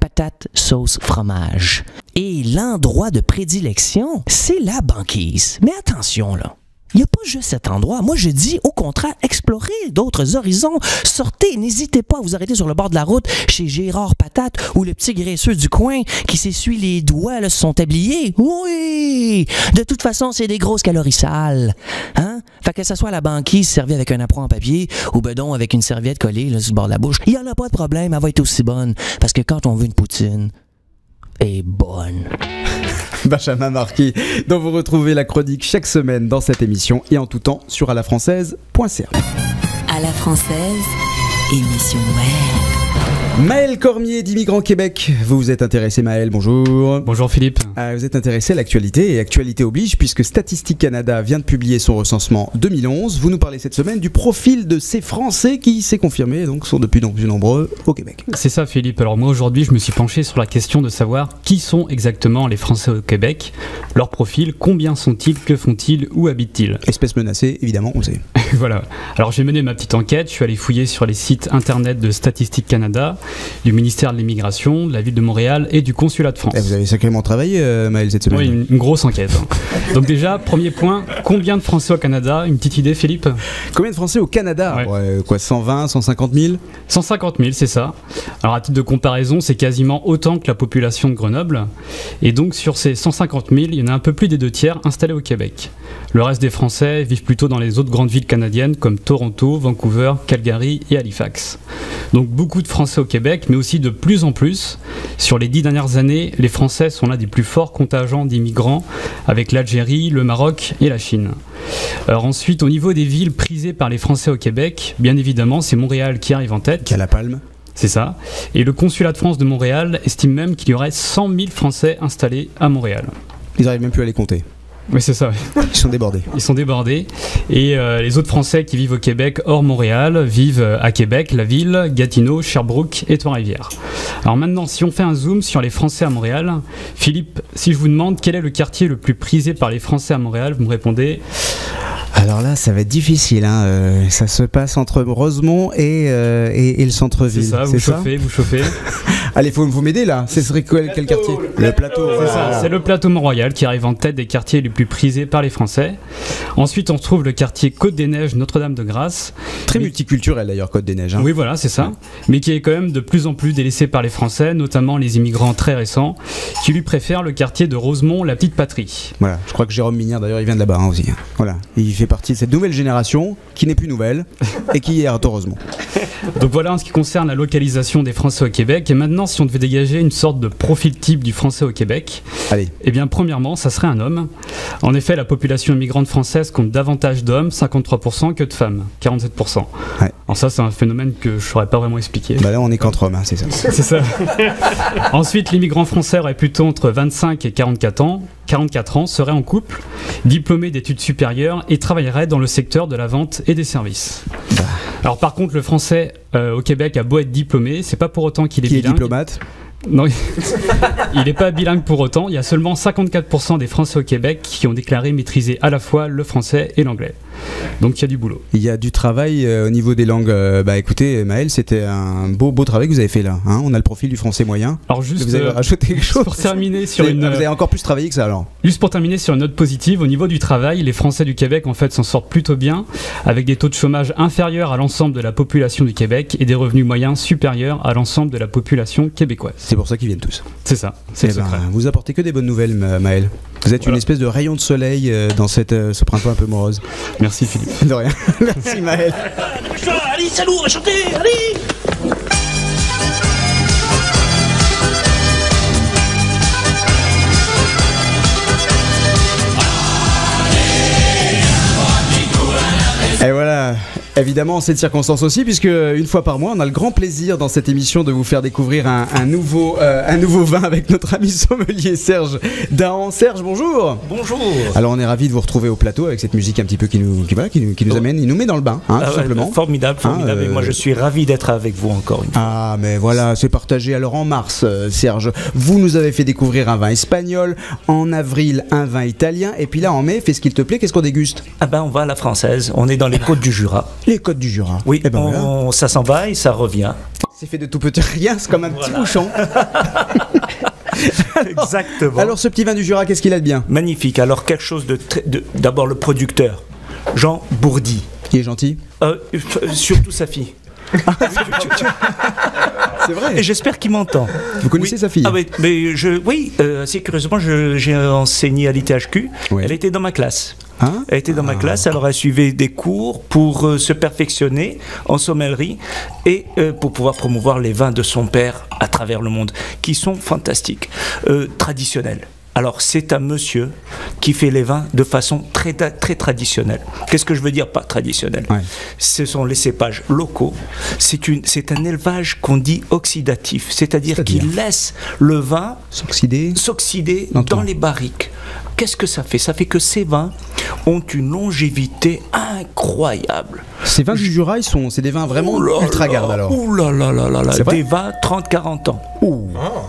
Speaker 11: Patate, sauce, fromage. Et l'endroit de prédilection, c'est la banquise. Mais attention, là. Il n'y a pas juste cet endroit. Moi, je dis, au contraire, explorez d'autres horizons. Sortez, n'hésitez pas à vous arrêter sur le bord de la route chez Gérard Patate ou le petit graisseux du coin qui s'essuie les doigts là, sur son tablier. Oui! De toute façon, c'est des grosses calories sales. Fait que ça soit la banquise servie avec un apron en papier ou ben donc avec une serviette collée là, sur le bord de la bouche, il n'y en a pas de problème, elle va être aussi bonne. Parce que quand on veut une poutine, elle est bonne.
Speaker 2: Benjamin Marquis, dont vous retrouvez la chronique chaque semaine dans cette émission et en tout temps sur alafrançaise.ca.
Speaker 1: À la française, émission web.
Speaker 2: Maël Cormier d'Immigrants Québec, vous vous êtes intéressé, Maël, bonjour.
Speaker 12: Bonjour Philippe.
Speaker 2: Vous êtes intéressé à l'actualité, et actualité oblige, puisque Statistique Canada vient de publier son recensement 2011. Vous nous parlez cette semaine du profil de ces Français qui s'est confirmé, donc sont de plus en plus nombreux au Québec.
Speaker 12: C'est ça Philippe, alors moi aujourd'hui je me suis penché sur la question de savoir qui sont exactement les Français au Québec, leur profil, combien sont-ils, que font-ils, où habitent-ils?
Speaker 2: Espèce menacée, évidemment, on sait.
Speaker 12: Voilà, alors j'ai mené ma petite enquête, je suis allé fouiller sur les sites internet de Statistique Canada, du ministère de l'Immigration, de la ville de Montréal et du consulat de France.
Speaker 2: Vous avez sacrément travaillé, Maël, cette semaine.
Speaker 12: Oui, une grosse enquête. Donc déjà, premier point, combien de Français au Canada? Une petite idée, Philippe?
Speaker 2: Combien de Français au Canada? Quoi, 120, 150 000?
Speaker 12: 150 000, c'est ça. Alors à titre de comparaison, c'est quasiment autant que la population de Grenoble. Et donc sur ces 150 000, il y en a un peu plus des 2/3 installés au Québec. Le reste des Français vivent plutôt dans les autres grandes villes canadiennes comme Toronto, Vancouver, Calgary et Halifax. Donc beaucoup de Français au Québec, mais aussi de plus en plus. Sur les 10 dernières années, les Français sont l'un des plus forts contingents d'immigrants avec l'Algérie, le Maroc et la Chine. Alors ensuite, au niveau des villes prisées par les Français au Québec, bien évidemment, c'est Montréal qui arrive en tête.
Speaker 2: Qui a la palme.
Speaker 12: C'est ça. Et le consulat de France de Montréal estime même qu'il y aurait 100 000 Français installés à Montréal.
Speaker 2: Ils n'arrivent même plus à les compter.
Speaker 12: Oui, c'est ça.
Speaker 2: Ils sont débordés.
Speaker 12: Ils sont débordés. Et les autres Français qui vivent au Québec hors Montréal vivent à Québec, la ville, Gatineau, Sherbrooke et Trois-Rivières. Alors maintenant, si on fait un zoom sur les Français à Montréal, Philippe, si je vous demande quel est le quartier le plus prisé par les Français à Montréal, vous me répondez...
Speaker 2: Alors là, ça va être difficile. Ça se passe entre Rosemont et le centre-ville.
Speaker 12: C'est ça, vous chauffez.
Speaker 2: Allez, faut m'aider là. Ce serait quel quartier? Le plateau.
Speaker 12: C'est ça, c'est le plateau Mont-Royal qui arrive en tête des quartiers les plus prisés par les Français. Ensuite, on trouve le quartier Côte-des-Neiges, Notre-Dame-de-Grâce.
Speaker 2: Très multiculturel d'ailleurs, Côte-des-Neiges.
Speaker 12: Oui, voilà, c'est ça. Mais qui est quand même de plus en plus délaissé par les Français, notamment les immigrants très récents, qui lui préfèrent le quartier de Rosemont, la petite patrie.
Speaker 2: Voilà, je crois que Jérôme Minière d'ailleurs, il vient de là-bas aussi. Voilà, il fait partie de cette nouvelle génération qui n'est plus nouvelle et qui y est heureusement.
Speaker 12: Donc voilà en ce qui concerne la localisation des Français au Québec. Et maintenant, si on devait dégager une sorte de profil type du Français au Québec, eh bien premièrement, ça serait un homme. En effet, la population immigrante française compte davantage d'hommes, 53%, que de femmes, 47%.
Speaker 2: Ouais.
Speaker 12: Alors ça, c'est un phénomène que je ne saurais pas vraiment expliquer.
Speaker 2: Bah là, on est qu'entre hommes, hein, c'est ça.
Speaker 12: C'est ça. Ensuite, l'immigrant français aurait plutôt entre 25 et 44 ans, serait en couple, diplômé d'études supérieures et travaillerait dans le secteur de la vente et des services. Alors par contre, le français au Québec a beau être diplômé, c'est pas pour autant qu'il est bilingue.
Speaker 2: Qui est diplomate?
Speaker 12: Non, il n'est pas bilingue pour autant. Il y a seulement 54% des Français au Québec qui ont déclaré maîtriser à la fois le français et l'anglais. Donc il y a du boulot.
Speaker 2: Il y a du travail au niveau des langues. Bah écoutez, Maël, c'était un beau travail que vous avez fait là. Hein, on a le profil du français moyen.
Speaker 12: Alors juste,
Speaker 2: vous avez rajouté quelque chose
Speaker 12: pour terminer sur
Speaker 2: vous avez encore plus travaillé que ça alors.
Speaker 12: Juste pour terminer sur une note positive, au niveau du travail, les Français du Québec en fait s'en sortent plutôt bien, avec des taux de chômage inférieurs à l'ensemble de la population du Québec et des revenus moyens supérieurs à l'ensemble de la population québécoise.
Speaker 2: C'est pour ça qu'ils viennent tous.
Speaker 12: C'est ça, c'est le secret.
Speaker 2: Vous apportez que des bonnes nouvelles, Maël. Vous êtes une espèce de rayon de soleil dans ce printemps un peu morose.
Speaker 12: Merci Philippe.
Speaker 2: De rien. Merci Maël.
Speaker 13: Allez, salut, on va chanter, allez.
Speaker 2: Et voilà, évidemment, cette circonstance aussi, puisque une fois par mois, on a le grand plaisir dans cette émission de vous faire découvrir un nouveau vin avec notre ami sommelier Serge Dahan. Serge, bonjour.
Speaker 14: Bonjour.
Speaker 2: Alors, on est ravis de vous retrouver au plateau avec cette musique un petit peu qui nous amène, il nous met dans le bain, tout simplement.
Speaker 14: Formidable. Et moi, je suis ravi d'être avec vous encore une fois.
Speaker 2: Ah, mais voilà, c'est partagé. Alors, en mars, Serge, vous nous avez fait découvrir un vin espagnol. En avril, un vin italien. Et puis là, en mai, fais ce qu'il te plaît, qu'est-ce qu'on déguste?
Speaker 14: Ah ben, on va à la française. On est dans les Côtes du Jura.
Speaker 2: Les Côtes du Jura.
Speaker 14: Oui, ça s'en va et ça revient.
Speaker 2: C'est fait de tout petit rien, c'est comme un petit bouchon.
Speaker 14: Exactement.
Speaker 2: Alors ce petit vin du Jura, qu'est-ce qu'il a de bien?
Speaker 14: Magnifique. Alors quelque chose d'abord le producteur, Jean Bourdi.
Speaker 2: Il est gentil.
Speaker 14: Surtout sa fille.
Speaker 2: C'est vrai.
Speaker 14: Et j'espère qu'il m'entend.
Speaker 2: Vous connaissez sa fille?
Speaker 14: Oui, assez curieusement, j'ai enseigné à l'ITHQ. Ouais. Elle était dans ma classe. Elle était dans ma classe, alors elle suivait des cours pour se perfectionner en sommellerie et pour pouvoir promouvoir les vins de son père à travers le monde, qui sont fantastiques, traditionnels. Alors c'est un monsieur qui fait les vins de façon très traditionnelle. Qu'est-ce que je veux dire par traditionnel? Ce sont les cépages locaux. C'est un élevage qu'on dit oxydatif, c'est-à-dire qu'il laisse le vin s'oxyder dans les barriques. Qu'est-ce que ça fait? Ça fait que ces vins ont une longévité incroyable.
Speaker 2: Ces vins du Jura, c'est des vins vraiment ultra garde alors.
Speaker 14: Ouh là là là là là, des vins 30-40 ans.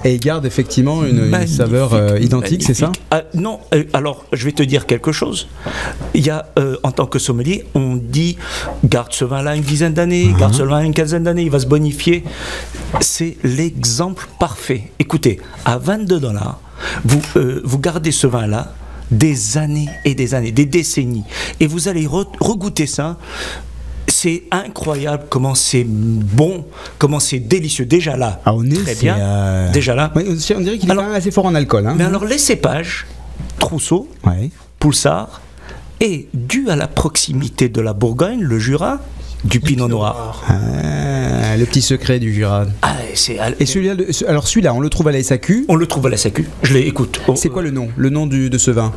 Speaker 2: Et ils gardent effectivement une saveur identique, c'est ça?
Speaker 14: Non, alors je vais te dire quelque chose. Il y a, en tant que sommelier, on dit garde ce vin-là une dizaine d'années, garde ce vin une quinzaine d'années, il va se bonifier. C'est l'exemple parfait. Écoutez, à $22, vous gardez ce vin-là des années et des années, des décennies, et vous allez regoûter ça. C'est incroyable comment c'est bon, comment c'est délicieux. Déjà là, très bien. Déjà là.
Speaker 2: Ouais, on dirait qu'il est quand même assez fort en alcool. Hein.
Speaker 14: Mais alors les cépages, Trousseau, Poulsard, et dû à la proximité de la Bourgogne, le Jura, du Pinot Noir.
Speaker 2: Le petit secret du Jura. Et celui-là, on le trouve à la SAQ?
Speaker 14: On le trouve à la SAQ. Je l'écoute.
Speaker 2: C'est quoi le nom? Le nom de ce vin?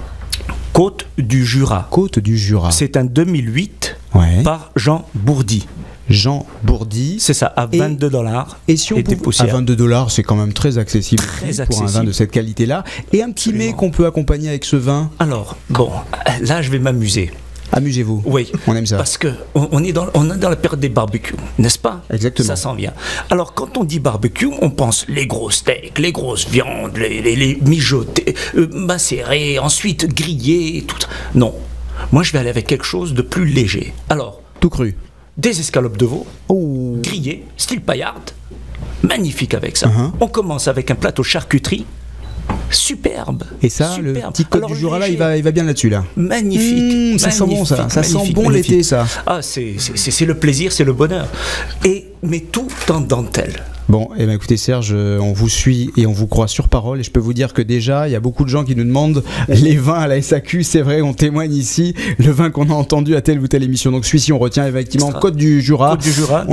Speaker 14: Côte du Jura.
Speaker 2: Côte du Jura.
Speaker 14: C'est un 2008 par Jean Bourdi.
Speaker 2: Jean Bourdi.
Speaker 14: C'est ça, à $22.
Speaker 2: Et si on à $22, c'est quand même très accessible pour un vin de cette qualité-là. Et un petit mets qu'on peut accompagner avec ce vin?
Speaker 14: Alors, bon, là je vais m'amuser.
Speaker 2: Amusez-vous.
Speaker 14: Oui,
Speaker 2: on aime ça.
Speaker 14: Parce que on est dans la période des barbecues, n'est-ce pas?
Speaker 2: Exactement.
Speaker 14: Ça s'en vient. Alors, quand on dit barbecue, on pense les gros steaks, les grosses viandes, les mijotés, macérés, ensuite grillés, tout ça. Non. Moi, je vais aller avec quelque chose de plus léger. Alors,
Speaker 2: tout cru.
Speaker 14: Des escalopes de veau, grillées, style paillarde, magnifique avec ça. On commence avec un plateau charcuterie. Superbe.
Speaker 2: Et ça, le petit Côte du Jura là, il va bien là-dessus là.
Speaker 14: Magnifique.
Speaker 2: Ça sent bon ça. Ça sent bon l'été ça.
Speaker 14: Ah, c'est le plaisir, c'est le bonheur. Mais tout en dentelle.
Speaker 2: Bon, eh bien, écoutez Serge, on vous suit et on vous croit sur parole et je peux vous dire que déjà, il y a beaucoup de gens qui nous demandent les vins à la SAQ, c'est vrai, on témoigne ici, le vin qu'on a entendu à telle ou telle émission. Donc celui-ci, on retient effectivement Côte du Jura
Speaker 14: de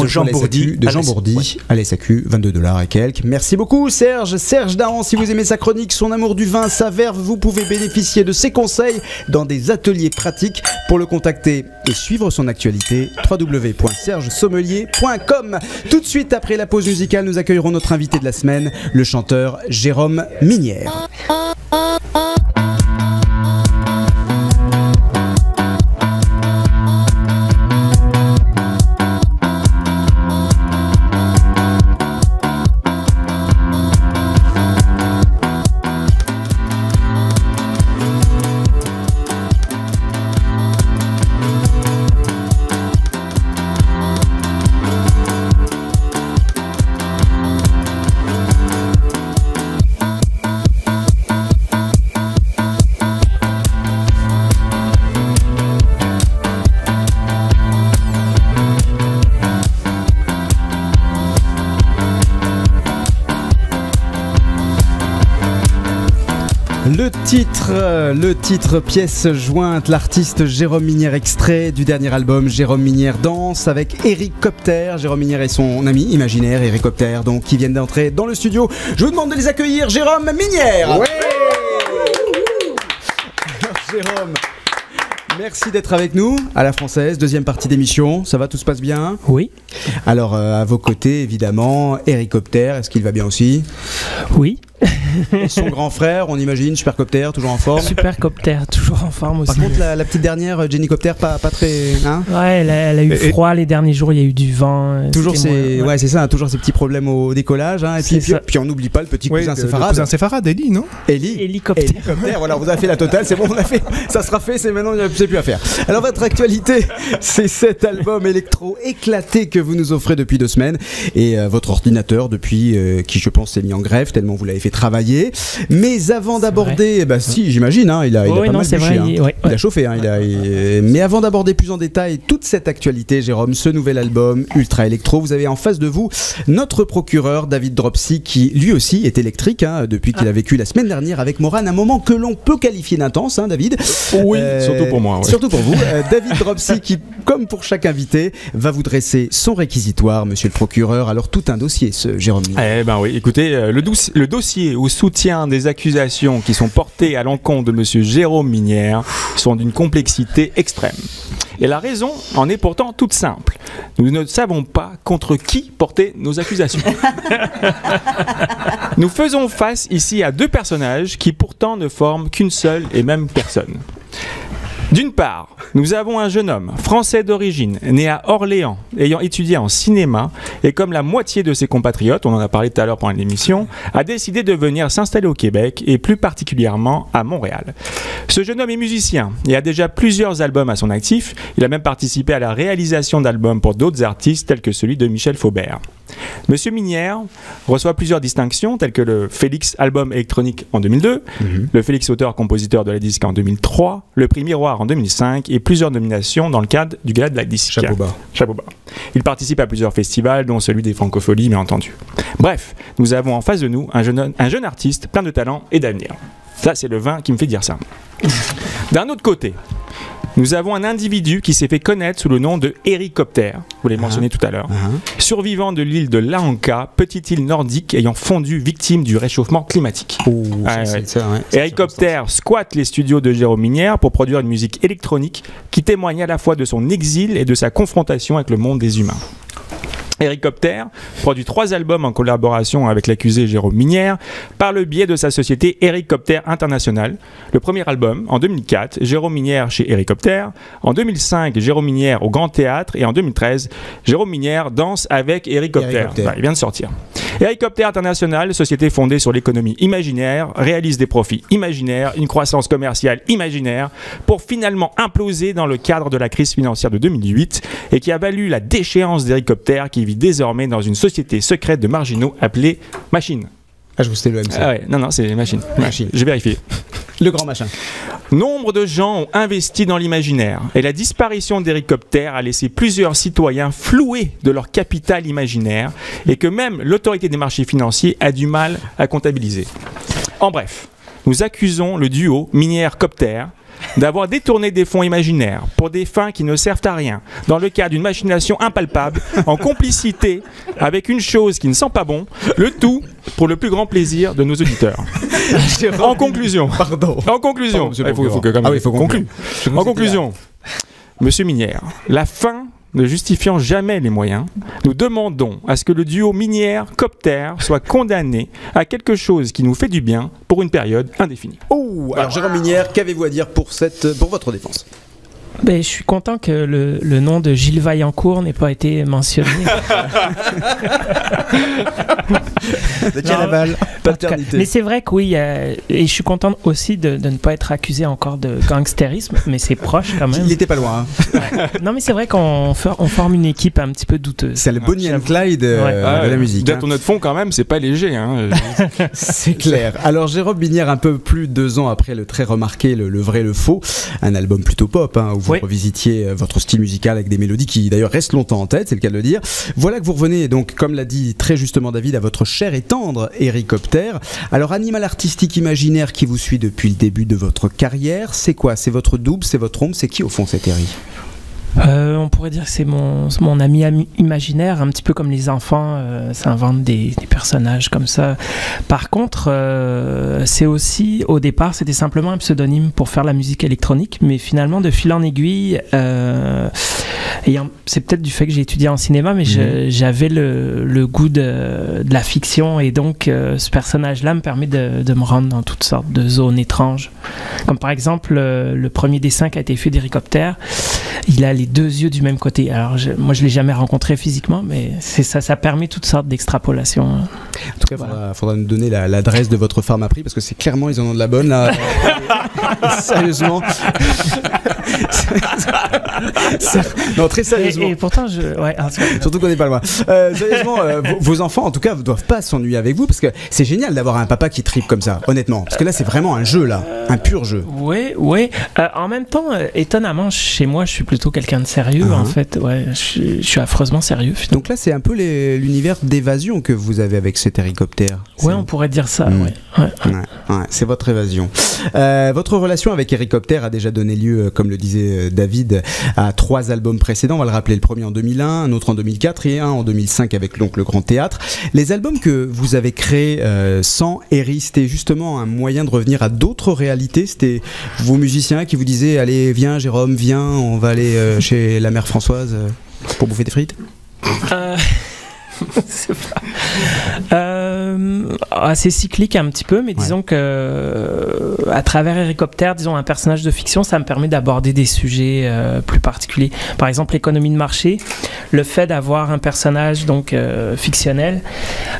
Speaker 14: Jean Bourdi,
Speaker 2: à la SAQ, $22 et quelques. Merci beaucoup Serge. Serge Dahan, si vous aimez sa chronique, son amour du vin, sa verve, vous pouvez bénéficier de ses conseils dans des ateliers pratiques. Pour le contacter et suivre son actualité, www.sergesommelier.com. Tout de suite après la pause musicale, nous accueillerons notre invité de la semaine, le chanteur Jérôme Minière. Le titre pièce jointe, l'artiste Jérôme Minière, extrait du dernier album Jérôme Minière danse avec Eric Copter. Jérôme Minière et son ami imaginaire Eric Copter, donc qui viennent d'entrer dans le studio. Je vous demande de les accueillir, Jérôme Minière. Ouais. Jérôme, merci d'être avec nous à la Française, deuxième partie d'émission. Ça va, tout se passe bien?
Speaker 15: Oui.
Speaker 2: Alors à vos côtés évidemment Eric Copter, est-ce qu'il va bien aussi?
Speaker 15: Oui.
Speaker 2: Et son grand frère, on imagine, Supercopter, toujours en forme.
Speaker 15: Supercopter, toujours en forme aussi.
Speaker 2: Par contre, la petite dernière, Jenny Copter, pas très. Hein,
Speaker 15: ouais, elle a eu froid les derniers jours, il y a eu du vent.
Speaker 2: Toujours ouais, c'est ça, toujours ces petits problèmes au décollage. Hein, et puis on n'oublie pas le petit cousin Séfarade.
Speaker 4: Le cousin Séfarade, Eli, non?
Speaker 15: Hélicoptère.
Speaker 2: Voilà, vous avez fait la totale, c'est bon, on a fait. Ça sera fait, c'est maintenant, il n'y a plus à faire. Alors, votre actualité, c'est cet album électro éclaté que vous nous offrez depuis 2 semaines. Et votre ordinateur, depuis, qui je pense s'est mis en grève, tellement vous l'avez fait travailler. Mais avant d'aborder, si j'imagine, hein, il a pas mal bûché, hein. Il a chauffé, hein, mais avant d'aborder plus en détail toute cette actualité, Jérôme, ce nouvel album Ultra Electro, vous avez en face de vous notre procureur David Dropsy, qui lui aussi est électrique, hein, depuis qu'il a vécu la semaine dernière avec Morane, un moment que l'on peut qualifier d'intense, hein, David.
Speaker 8: Oui, surtout pour moi. Ouais.
Speaker 2: Surtout pour vous, David Dropsy, qui, comme pour chaque invité, va vous dresser son réquisitoire, monsieur le procureur. Alors tout un dossier, ce Jérôme.
Speaker 8: Eh ben oui, écoutez, le dossier au soutien des accusations qui sont portées à l'encontre de monsieur Jérôme Minière sont d'une complexité extrême. Et la raison en est pourtant toute simple. Nous ne savons pas contre qui porter nos accusations. Nous faisons face ici à 2 personnages qui pourtant ne forment qu'une seule et même personne. D'une part, nous avons un jeune homme, français d'origine, né à Orléans, ayant étudié en cinéma, et comme la moitié de ses compatriotes, on en a parlé tout à l'heure pendant l'émission, a décidé de venir s'installer au Québec, et plus particulièrement à Montréal. Ce jeune homme est musicien, et a déjà plusieurs albums à son actif. Il a même participé à la réalisation d'albums pour d'autres artistes, tels que celui de Michel Faubert. Monsieur Minière reçoit plusieurs distinctions, telles que le Félix Album électronique en 2002, le Félix Auteur-compositeur de la disque en 2003, le prix Miroir en 2005 et plusieurs nominations dans le cadre du Gala de la disque.
Speaker 2: Chapeau bas.
Speaker 8: Chapeau bas. Il participe à plusieurs festivals, dont celui des Francopholies, bien entendu. Bref, nous avons en face de nous un jeune artiste plein de talent et d'avenir. Ça, c'est le vin qui me fait dire ça. D'un autre côté, nous avons un individu qui s'est fait connaître sous le nom de Eric Copter, vous l'avez mentionné tout à l'heure, survivant de l'île de Lanka, petite île nordique ayant fondu victime du réchauffement climatique. Eric Copter squatte les studios de Jérôme Minière pour produire une musique électronique qui témoigne à la fois de son exil et de sa confrontation avec le monde des humains. Eric Copter produit 3 albums en collaboration avec l'accusé Jérôme Minière par le biais de sa société Eric Copter International. Le premier album, en 2004, Jérôme Minière chez Eric Copter. En 2005, Jérôme Minière au Grand Théâtre. Et en 2013, Jérôme Minière danse avec Eric Copter. Il vient de sortir. Hélicoptère International, société fondée sur l'économie imaginaire, réalise des profits imaginaires, une croissance commerciale imaginaire, pour finalement imploser dans le cadre de la crise financière de 2008 et qui a valu la déchéance d'Hélicoptère qui vit désormais dans une société secrète de marginaux appelée Machine.
Speaker 2: Ah, je vous c'était le MC.
Speaker 8: Ah ouais, non, c'est Machine.
Speaker 2: Machine.
Speaker 8: J'ai vérifié.
Speaker 2: Le grand machin.
Speaker 8: Nombre de gens ont investi dans l'imaginaire et la disparition d'Hélicoptère a laissé plusieurs citoyens floués de leur capital imaginaire et que même l'autorité des marchés financiers a du mal à comptabiliser. En bref, nous accusons le duo Minière-Copter d'avoir détourné des fonds imaginaires pour des fins qui ne servent à rien, dans le cadre d'une machination impalpable, en complicité avec une chose qui ne sent pas bon, le tout pour le plus grand plaisir de nos auditeurs. En conclusion,
Speaker 2: En conclusion,
Speaker 8: Monsieur Minière, la fin ne justifiant jamais les moyens, nous demandons à ce que le duo Minière-Copter soit condamné à quelque chose qui nous fait du bien pour une période indéfinie.
Speaker 2: Oh, alors Jérôme Minière, qu'avez-vous à dire pour votre défense?
Speaker 15: Ben, je suis content que le nom de Gilles Vaillancourt n'ait pas été mentionné.
Speaker 2: De quelle aval paternité.
Speaker 15: Mais c'est vrai que oui, et je suis content aussi de ne pas être accusé encore de gangstérisme, mais c'est proche quand même.
Speaker 2: Il n'était pas loin. Hein.
Speaker 15: Non, mais c'est vrai qu'on forme une équipe un petit peu douteuse.
Speaker 2: C'est le Bonnie and Clyde de la musique.
Speaker 8: D'être notre fond quand même, c'est pas léger. Hein.
Speaker 2: C'est clair. Alors Jérôme Minière, un peu plus de 2 ans après le très remarqué Le Vrai Le Faux, un album plutôt pop, hein, où vous revisitiez votre style musical avec des mélodies qui d'ailleurs restent longtemps en tête, c'est le cas de le dire. Voilà que vous revenez donc, comme l'a dit très justement David, à votre cher et tendre Hélicoptère. Alors animal artistique imaginaire qui vous suit depuis le début de votre carrière, c'est quoi? C'est votre double, c'est votre ombre, c'est qui au fond cet Héri?
Speaker 15: On pourrait dire que c'est mon ami imaginaire, un petit peu comme les enfants s'inventent des personnages comme ça. Par contre, c'est aussi, au départ, c'était simplement un pseudonyme pour faire la musique électronique, mais finalement, de fil en aiguille, c'est peut-être du fait que j'ai étudié en cinéma, mais j'avais le goût de la fiction, et donc ce personnage-là me permet de me rendre dans toutes sortes de zones étranges. Comme par exemple, le premier dessin qui a été fait d'Hélicoptère, il a les 2 yeux du même côté. Alors moi je l'ai jamais rencontré physiquement, mais c'est ça permet toutes sortes d'extrapolations.
Speaker 2: En tout cas, il faudra nous donner l'adresse de votre Pharmaprix, parce que c'est clairement, ils en ont de la bonne là. Sérieusement. Non, très sérieusement.
Speaker 15: Et pourtant,
Speaker 2: surtout qu'on n'est pas loin. Sérieusement, vos enfants, en tout cas, ne doivent pas s'ennuyer avec vous, parce que c'est génial d'avoir un papa qui tripe comme ça, honnêtement. Parce que là, c'est vraiment un jeu, là, un pur jeu.
Speaker 15: Oui. En même temps, étonnamment, chez moi, je suis plutôt quelqu'un de sérieux, en fait. Ouais, je suis affreusement sérieux. Finalement.
Speaker 2: Donc là, c'est un peu l'univers d'évasion que vous avez avec cet Hélicoptère.
Speaker 15: Ouais, on pourrait dire ça.
Speaker 2: Ouais, c'est votre évasion. Votre relation avec Hélicoptère a déjà donné lieu, comme le disait David, à 3 albums précédents. On va le rappeler, le premier en 2001, un autre en 2004 et un en 2005 avec donc le Grand Théâtre. Les albums que vous avez créés sans Héri, c'était justement un moyen de revenir à d'autres réalités. C'était vos musiciens qui vous disaient: allez, viens Jérôme, viens, on va aller chez la mère Françoise pour bouffer des frites.
Speaker 15: C'est cyclique un petit peu, mais disons que à travers Hélicoptère, disons un personnage de fiction, ça me permet d'aborder des sujets plus particuliers. Par exemple, l'économie de marché, le fait d'avoir un personnage donc fictionnel.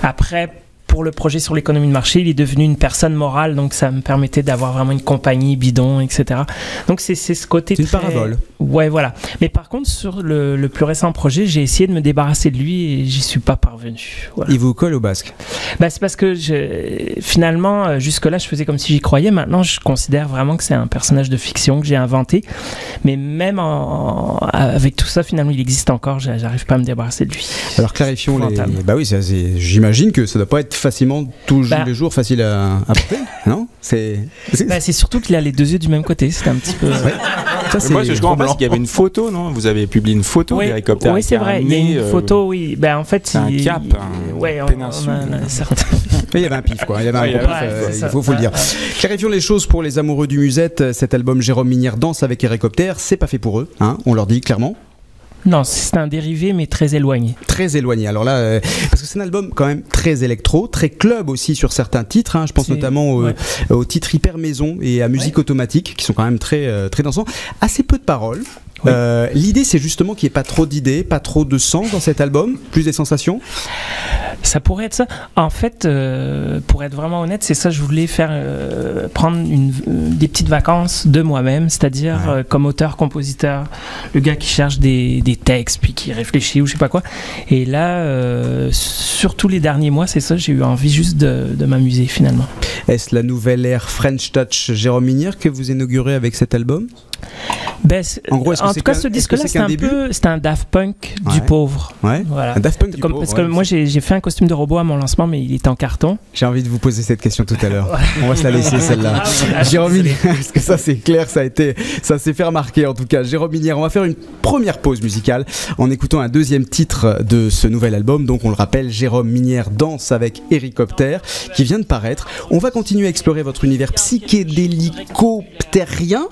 Speaker 15: Après, pour le projet sur l'économie de marché, il est devenu une personne morale, donc ça me permettait d'avoir vraiment une compagnie bidon, etc. Donc c'est ce côté
Speaker 2: très... une parabole.
Speaker 15: Ouais, voilà. Mais par contre, sur le plus récent projet, j'ai essayé de me débarrasser de lui et j'y suis pas parvenu. Voilà.
Speaker 2: Il vous colle au basque?
Speaker 15: C'est parce que finalement, jusque-là, je faisais comme si j'y croyais. Maintenant, je considère vraiment que c'est un personnage de fiction que j'ai inventé. Mais même avec tout ça, finalement, il existe encore. J'arrive pas à me débarrasser de lui.
Speaker 2: Alors clarifions les... Bah oui, j'imagine que ça doit pas être facilement tous les jours facile à porter, non? C'est
Speaker 15: surtout qu'il a les 2 yeux du même côté. C'est un petit peu...
Speaker 8: Moi, je comprends pas, c'est qu'il y avait une photo, non? Vous avez publié une photo d'Hélicoptère.
Speaker 15: Oui, c'est vrai. Il y a une photo, oui. En fait,
Speaker 8: c'est un cap, péninsule.
Speaker 2: Il y avait un pif, quoi. Il y avait un gros pif, il faut le dire. Clarifions les choses pour les amoureux du musette. Cet album Jérôme Minière danse avec Hélicoptère, c'est pas fait pour eux, hein, on leur dit clairement.
Speaker 15: Non, c'est un dérivé, mais très éloigné.
Speaker 2: Très éloigné. Alors là, parce que c'est un album quand même très électro, très club aussi sur certains titres. Hein. Je pense notamment aux titres hyper maison et à musique automatique, qui sont quand même très, très dansants. Assez peu de paroles. Oui. L'idée, c'est justement qu'il n'y ait pas trop d'idées, pas trop de sens dans cet album, plus des sensations.
Speaker 15: Ça pourrait être ça. En fait, pour être vraiment honnête, c'est ça, je voulais faire prendre des petites vacances de moi-même, c'est-à-dire comme auteur-compositeur, le gars qui cherche des textes, puis qui réfléchit ou je sais pas quoi. Et là, surtout les derniers mois, c'est ça, j'ai eu envie juste de m'amuser finalement.
Speaker 2: Est-ce la nouvelle ère French Touch Jérôme Minière que vous inaugurez avec cet album?
Speaker 15: En gros, en tout cas, ce disque-là, c'est un Daft Punk du pauvre.
Speaker 2: Ouais.
Speaker 15: Voilà.
Speaker 2: Un Daft Punk du pauvre.
Speaker 15: Parce que moi, j'ai fait un costume de robot à mon lancement, mais il est en carton.
Speaker 2: J'ai envie de vous poser cette question tout à l'heure. On va se la laisser celle-là. Jérôme Minière, parce que ça c'est clair, ça s'est fait remarquer en tout cas. Jérôme Minière, on va faire une première pause musicale en écoutant un deuxième titre de ce nouvel album. Donc on le rappelle, Jérôme Minière danse avec Hélicoptère, qui vient de paraître. On va continuer à explorer votre univers psychédélico-ptérien,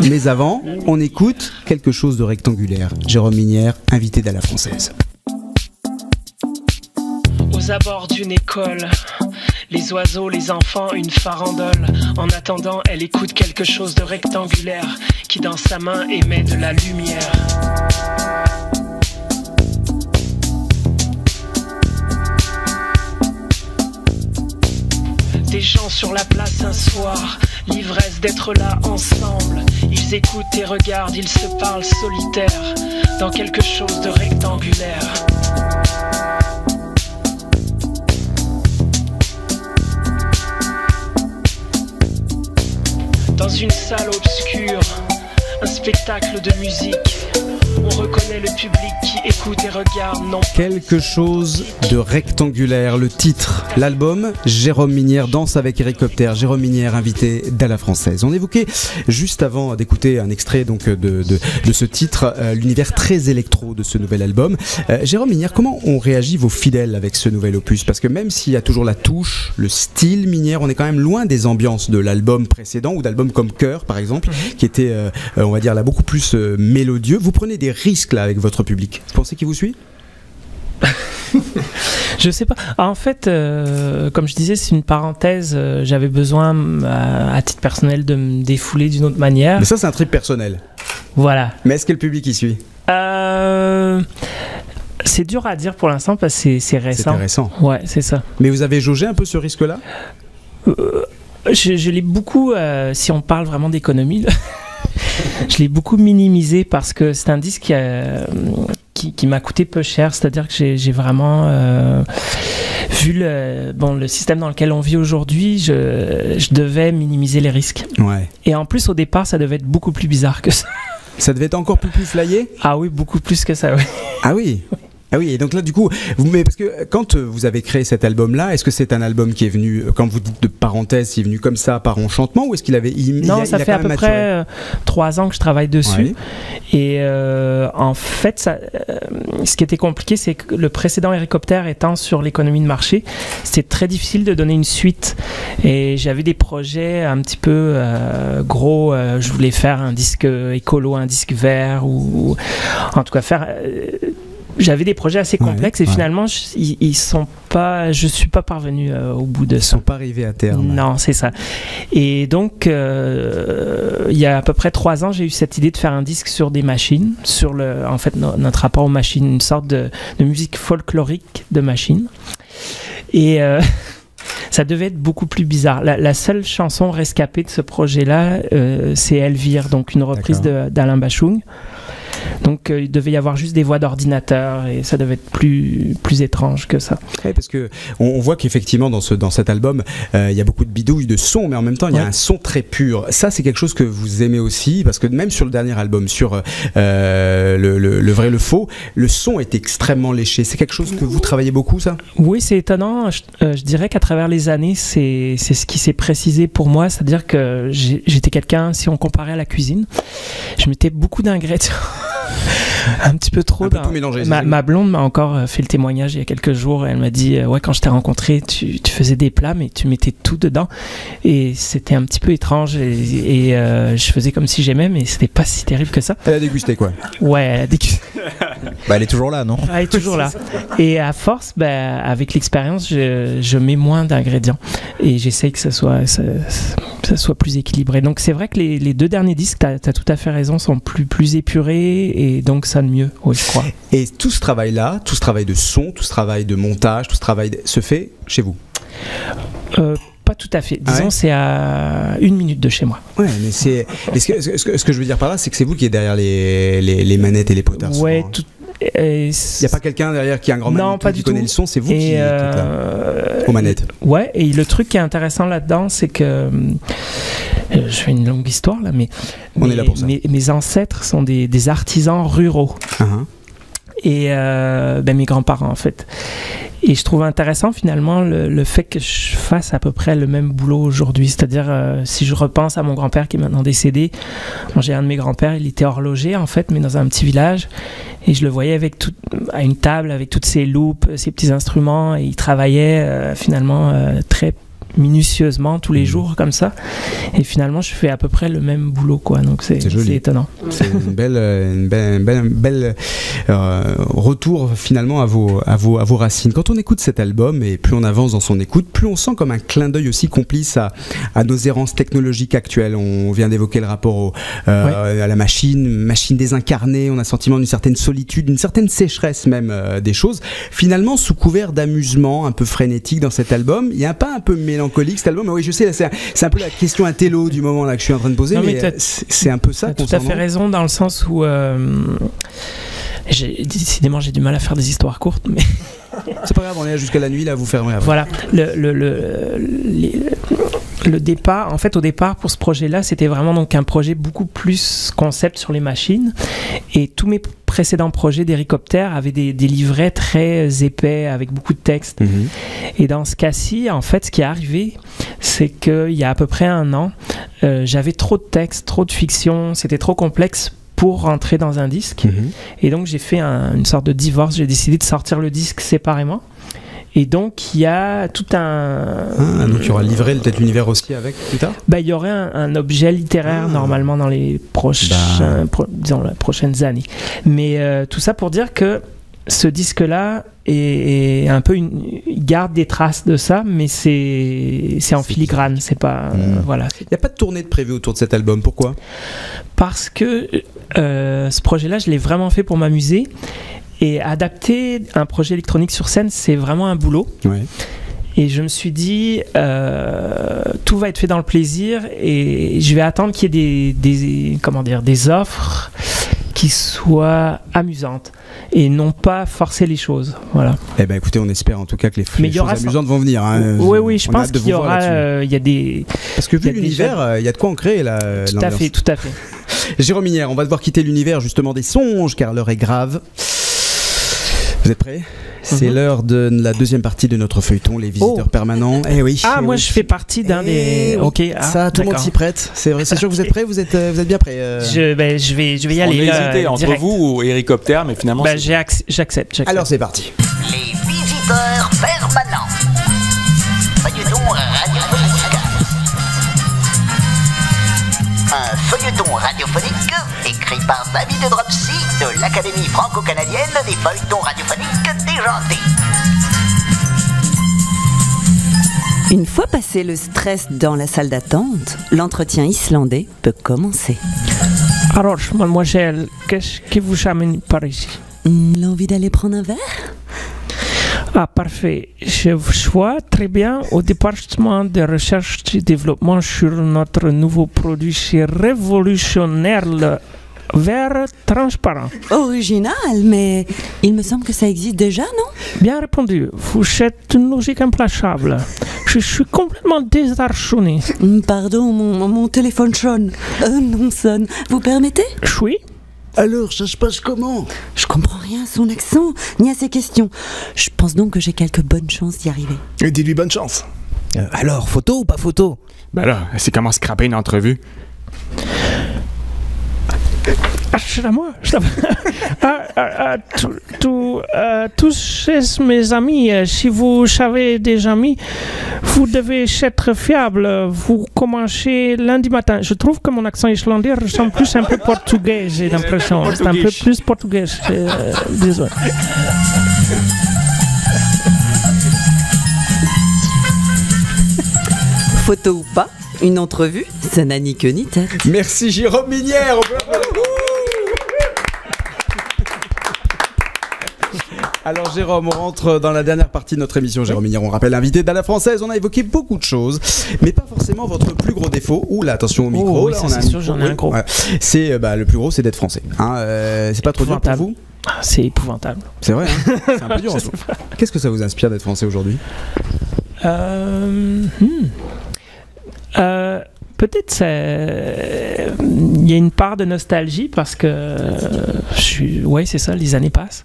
Speaker 2: mais avant, on écoute quelque chose de rectangulaire. Jérôme Minière, invité d'À la Française.
Speaker 15: Aux abords d'une école, les oiseaux, les enfants, une farandole. En attendant, elle écoute quelque chose de rectangulaire qui dans sa main émet de la lumière. Des gens sur la place un soir, l'ivresse d'être là ensemble. Ils écoutent et regardent, ils se parlent solitaires dans quelque chose de rectangulaire. Dans une salle obscure, un spectacle de musique. On reconnaît le public qui écoute et regarde, non.
Speaker 2: Quelque chose de rectangulaire, le titre, l'album, Jérôme Minière danse avec Hélicoptère. Jérôme Minière, invité d'À la Française. On évoquait juste avant d'écouter un extrait donc de ce titre, l'univers très électro de ce nouvel album. Jérôme Minière, comment ont réagi vos fidèles avec ce nouvel opus? Parce que même s'il y a toujours la touche, le style Minière, on est quand même loin des ambiances de l'album précédent ou d'albums comme Cœur par exemple, qui était, on va dire là, beaucoup plus mélodieux. Vous prenez des risques là avec votre public. Vous pensez qu'il vous suit?
Speaker 15: Je sais pas. En fait, comme je disais, c'est une parenthèse. J'avais besoin, à titre personnel, de me défouler d'une autre manière.
Speaker 2: Mais ça, c'est un trip personnel.
Speaker 15: Voilà.
Speaker 2: Mais est-ce que le public y suit?
Speaker 15: C'est dur à dire pour l'instant parce que c'est récent.
Speaker 2: C'était récent.
Speaker 15: Ouais, c'est ça.
Speaker 2: Mais vous avez jaugé un peu ce risque-là?
Speaker 15: Je l'ai beaucoup, si on parle vraiment d'économie, je l'ai beaucoup minimisé parce que c'est un disque qui m'a coûté peu cher, c'est-à-dire que j'ai vraiment vu le système dans lequel on vit aujourd'hui, je devais minimiser les risques.
Speaker 2: Ouais.
Speaker 15: Et en plus, au départ, ça devait être beaucoup plus bizarre que ça.
Speaker 2: Ça devait être encore plus flyé?
Speaker 15: Ah oui, beaucoup plus que ça, oui.
Speaker 2: Ah oui. Ah oui, et donc là, du coup, parce que quand vous avez créé cet album-là, est-ce que c'est un album qui est venu, quand vous dites de parenthèse, il est venu comme ça par enchantement, ou est-ce qu'il avait...
Speaker 15: Non, ça fait à peu près 3 ans que je travaille dessus. Ouais. Et en fait, ce qui était compliqué, c'est que le précédent Hélicoptère étant sur l'économie de marché, c'était très difficile de donner une suite. Et j'avais des projets un petit peu gros. Je voulais faire un disque écolo, un disque vert, ou en tout cas faire... J'avais des projets assez complexes et finalement, ils sont pas. Je suis pas parvenu au bout de ça.
Speaker 2: Ils sont pas arrivés à terme.
Speaker 15: Non, c'est ça. Et donc, il y a à peu près 3 ans, j'ai eu cette idée de faire un disque sur des machines, sur en fait notre rapport aux machines, une sorte de musique folklorique de machines. Et ça devait être beaucoup plus bizarre. La seule chanson rescapée de ce projet-là, c'est Elvire, donc une reprise d'Alain Bachung. Donc il devait y avoir juste des voix d'ordinateur et ça devait être plus étrange que ça.
Speaker 2: Ouais, parce que on voit qu'effectivement dans cet album il y a beaucoup de bidouilles, de sons, mais en même temps il y a un son très pur. Ça c'est quelque chose que vous aimez aussi, parce que même sur le dernier album, sur le vrai le faux, le son est extrêmement léché. C'est quelque chose que vous travaillez beaucoup, ça?
Speaker 15: Oui, c'est étonnant. Je dirais qu'à travers les années, c'est ce qui s'est précisé pour moi, c'est-à-dire que j'étais quelqu'un, si on comparait à la cuisine, je mettais beaucoup d'ingrédients. Un petit peu trop.
Speaker 2: Tout mélangé,
Speaker 15: ma blonde m'a encore fait le témoignage il y a quelques jours. Elle m'a dit ouais, quand je t'ai rencontré, tu faisais des plats, mais tu mettais tout dedans. Et c'était un petit peu étrange. Et je faisais comme si j'aimais, mais c'était pas si terrible que ça.
Speaker 2: Elle a dégusté quoi?
Speaker 15: Ouais, elle a dégusté.
Speaker 7: Bah, elle est toujours là, non?
Speaker 15: Elle est toujours là. Et à force, avec l'expérience, je mets moins d'ingrédients et j'essaye que ça soit plus équilibré. Donc c'est vrai que les deux derniers disques, tu as tout à fait raison, sont plus épurés et donc ça de mieux, oui, je crois.
Speaker 2: Et tout ce travail-là, tout ce travail de son, tout ce travail de montage, tout ce travail se fait chez vous?
Speaker 15: Pas tout à fait. Disons, c'est à 1 minute de chez moi.
Speaker 2: Ouais, mais ce que je veux dire par là, c'est que c'est vous qui êtes derrière les manettes et les potards.
Speaker 15: Ouais,
Speaker 2: il n'y a pas quelqu'un derrière qui a un grand
Speaker 15: manitou
Speaker 2: qui connaît le son, c'est vous qui êtes là, aux manettes.
Speaker 15: Ouais, et le truc qui est intéressant là-dedans, c'est que je fais une longue histoire là, mais
Speaker 2: on est là pour ça.
Speaker 15: Mes ancêtres sont des artisans ruraux. Et mes grands-parents en fait. Et je trouve intéressant finalement le fait que je fasse à peu près le même boulot aujourd'hui. C'est-à-dire, si je repense à mon grand-père qui est maintenant décédé, j'ai un de mes grands-pères, il était horloger en fait, mais dans un petit village. Et je le voyais à une table avec toutes ses loupes, ses petits instruments. Et il travaillait finalement très minutieusement tous les jours comme ça, et finalement je fais à peu près le même boulot quoi, donc c'est étonnant.
Speaker 2: C'est une belle retour finalement à vos racines. Quand on écoute cet album, et plus on avance dans son écoute, plus on sent comme un clin d'œil aussi complice à nos errances technologiques actuelles. On vient d'évoquer le rapport à la machine désincarnée, on a le sentiment d'une certaine solitude, d'une certaine sécheresse même des choses. Finalement, sous couvert d'amusement un peu frénétique dans cet album, il y a pas un peu mélancolique cet album. Oui, je sais, c'est un peu la question intello du moment là que je suis en train de poser, mais c'est un peu ça.
Speaker 15: Tu as tout à fait raison dans le sens où décidément j'ai du mal à faire des histoires courtes, mais
Speaker 2: c'est pas grave, on est là jusqu'à la nuit là, vous fermez.
Speaker 15: Voilà, le départ, en fait, au départ pour ce projet-là, c'était vraiment donc un projet beaucoup plus concept sur les machines, et tous mes précédents projets d'hélicoptère avaient des livrets très épais avec beaucoup de texte. Et dans ce cas-ci, en fait, ce qui est arrivé, c'est qu'il y a à peu près 1 an, j'avais trop de texte, trop de fiction, c'était trop complexe pour rentrer dans un disque. Et donc j'ai fait une sorte de divorce, j'ai décidé de sortir le disque séparément. Et donc il y a tout
Speaker 2: donc il y aura livré peut-être l'univers aussi avec plus tard.
Speaker 15: Il y aurait un objet littéraire normalement dans les disons, les prochaines années. Mais tout ça pour dire que ce disque-là est un peu il garde des traces de ça, mais c'est en filigrane, c'est pas voilà.
Speaker 2: Il n'y a pas de tournée de prévue autour de cet album. Pourquoi?
Speaker 15: Parce que ce projet-là, je l'ai vraiment fait pour m'amuser. Et adapter un projet électronique sur scène, c'est vraiment un boulot. Et je me suis dit, tout va être fait dans le plaisir, et je vais attendre qu'il y ait des offres qui soient amusantes et non pas forcer les choses. Voilà.
Speaker 2: Eh ben écoutez, on espère en tout cas que les choses amusantes vont venir.
Speaker 15: Oui, je pense qu'il y aura.
Speaker 2: Parce que vu l'univers, il y a de quoi en créer là.
Speaker 15: Tout à fait.
Speaker 2: Jérôme Minière, on va devoir quitter l'univers justement des songes, car l'heure est grave. Vous êtes prêts? C'est l'heure de la deuxième partie de notre feuilleton, les visiteurs permanents. Oui.
Speaker 15: Moi je fais partie d'un des. Ok.
Speaker 2: Ça, tout le monde s'y prête. C'est vrai. C'est sûr que vous êtes prêts. Vous êtes bien prêts.
Speaker 15: Je vais y aller.
Speaker 8: On a hésité entre
Speaker 15: direct.
Speaker 8: vous ou hélicoptère, mais finalement.
Speaker 15: J'accepte.
Speaker 2: Alors c'est parti.
Speaker 9: Les visiteurs permanents. Feuilleton radiophonique. Un feuilleton radiophonique écrit par David Dropsy de l'Académie franco-canadienne des feuilletons radiophoniques déjantés.
Speaker 3: Une fois passé le stress dans la salle d'attente, l'entretien islandais peut commencer.
Speaker 15: Alors, mademoiselle, qu'est-ce qui vous amène par ici?
Speaker 3: L'envie d'aller prendre un verre?
Speaker 15: Ah, parfait. Je vois très bien au département de recherche et développement sur notre nouveau produit. C'est révolutionnaire, le verre transparent.
Speaker 3: Original, mais il me semble que ça existe déjà, non?
Speaker 15: Bien répondu. Vous êtes une logique implacable. Je suis complètement désarçonné.
Speaker 3: Pardon, mon téléphone sonne. Non sonne. Vous permettez?
Speaker 15: Oui.
Speaker 10: Alors, ça se passe comment?
Speaker 3: Je comprends rien à son accent, ni à ses questions. Je pense donc que j'ai quelques bonnes chances d'y arriver.
Speaker 4: Et dis-lui bonne chance.
Speaker 11: Alors, photo ou pas photo?
Speaker 8: Ben là, c'est comment scraper une entrevue?
Speaker 15: C'est à moi. Tous mes amis, si vous avez des amis, vous devez être fiable. Vous commencez lundi matin. Je trouve que mon accent islandais ressemble plus un peu portugais, j'ai l'impression. C'est un peu plus portugais. Désolé.
Speaker 3: Photo ou pas, une entrevue, ça n'a ni queue ni tête.
Speaker 2: Merci Jérôme Minière. Alors Jérôme, on rentre dans la dernière partie de notre émission. Jérôme Minière, on rappelle l'invité d'À la Française. On a évoqué beaucoup de choses, mais pas forcément votre plus gros défaut. Ouh là, attention au micro.
Speaker 15: Oui,
Speaker 2: là,
Speaker 15: c'est sûr, j'en ai un gros.
Speaker 2: Ouais. C'est le plus gros, c'est d'être français. Hein, c'est pas trop dur pour vous?
Speaker 15: C'est épouvantable.
Speaker 2: C'est vrai, hein. C'est un peu dur. Qu'est-ce que ça vous inspire d'être français aujourd'hui?
Speaker 15: Peut-être il y a une part de nostalgie parce que ouais, c'est ça, les années passent.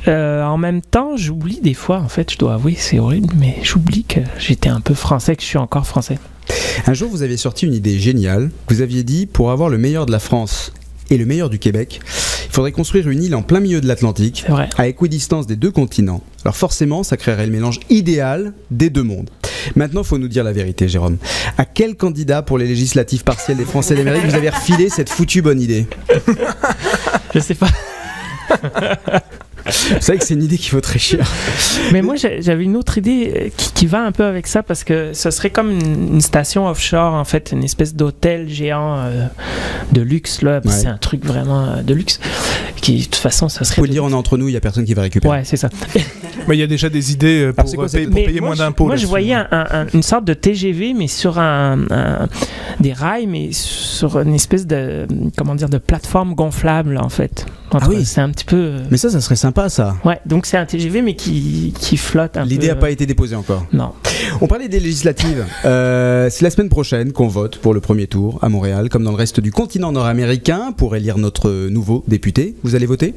Speaker 15: En même temps, j'oublie des fois, en fait, je dois avouer, c'est horrible, mais j'oublie que j'étais un peu français, que je suis encore français.
Speaker 2: Un jour, vous aviez sorti une idée géniale. Vous aviez dit, pour avoir le meilleur de la France et le meilleur du Québec, il faudrait construire une île en plein milieu de l'Atlantique, à équidistance des deux continents. Alors forcément, ça créerait le mélange idéal des deux mondes. Maintenant, il faut nous dire la vérité, Jérôme. À quel candidat pour les législatives partielles des Français d'Amérique vous avez refilé cette foutue bonne idée?
Speaker 15: Je sais pas.
Speaker 2: C'est vrai que c'est une idée qui vaut très cher.
Speaker 15: Mais moi, j'avais une autre idée qui va un peu avec ça, parce que ce serait comme une station offshore, en fait, une espèce d'hôtel géant de luxe, là. Ouais. C'est un truc vraiment de luxe. Qui, de toute façon, ça serait...
Speaker 2: Vous pouvez le dire, on est entre nous, il n'y a personne qui va récupérer.
Speaker 15: Ouais, c'est ça.
Speaker 4: Mais il y a déjà des idées pour payer moins d'impôts.
Speaker 15: Moi, je voyais une sorte de TGV, mais sur des rails, mais sur une espèce de, comment dire, de plateforme gonflable, en fait.
Speaker 2: Ah oui.
Speaker 15: C'est un petit peu...
Speaker 2: Mais ça serait sympa, ça.
Speaker 15: Ouais, donc c'est un TGV, mais qui flotte un peu.
Speaker 2: L'idée n'a pas été déposée encore.
Speaker 15: Non.
Speaker 2: On parlait des législatives. C'est la semaine prochaine qu'on vote pour le premier tour à Montréal, comme dans le reste du continent nord-américain, pour élire notre nouveau député. Vous allez voter?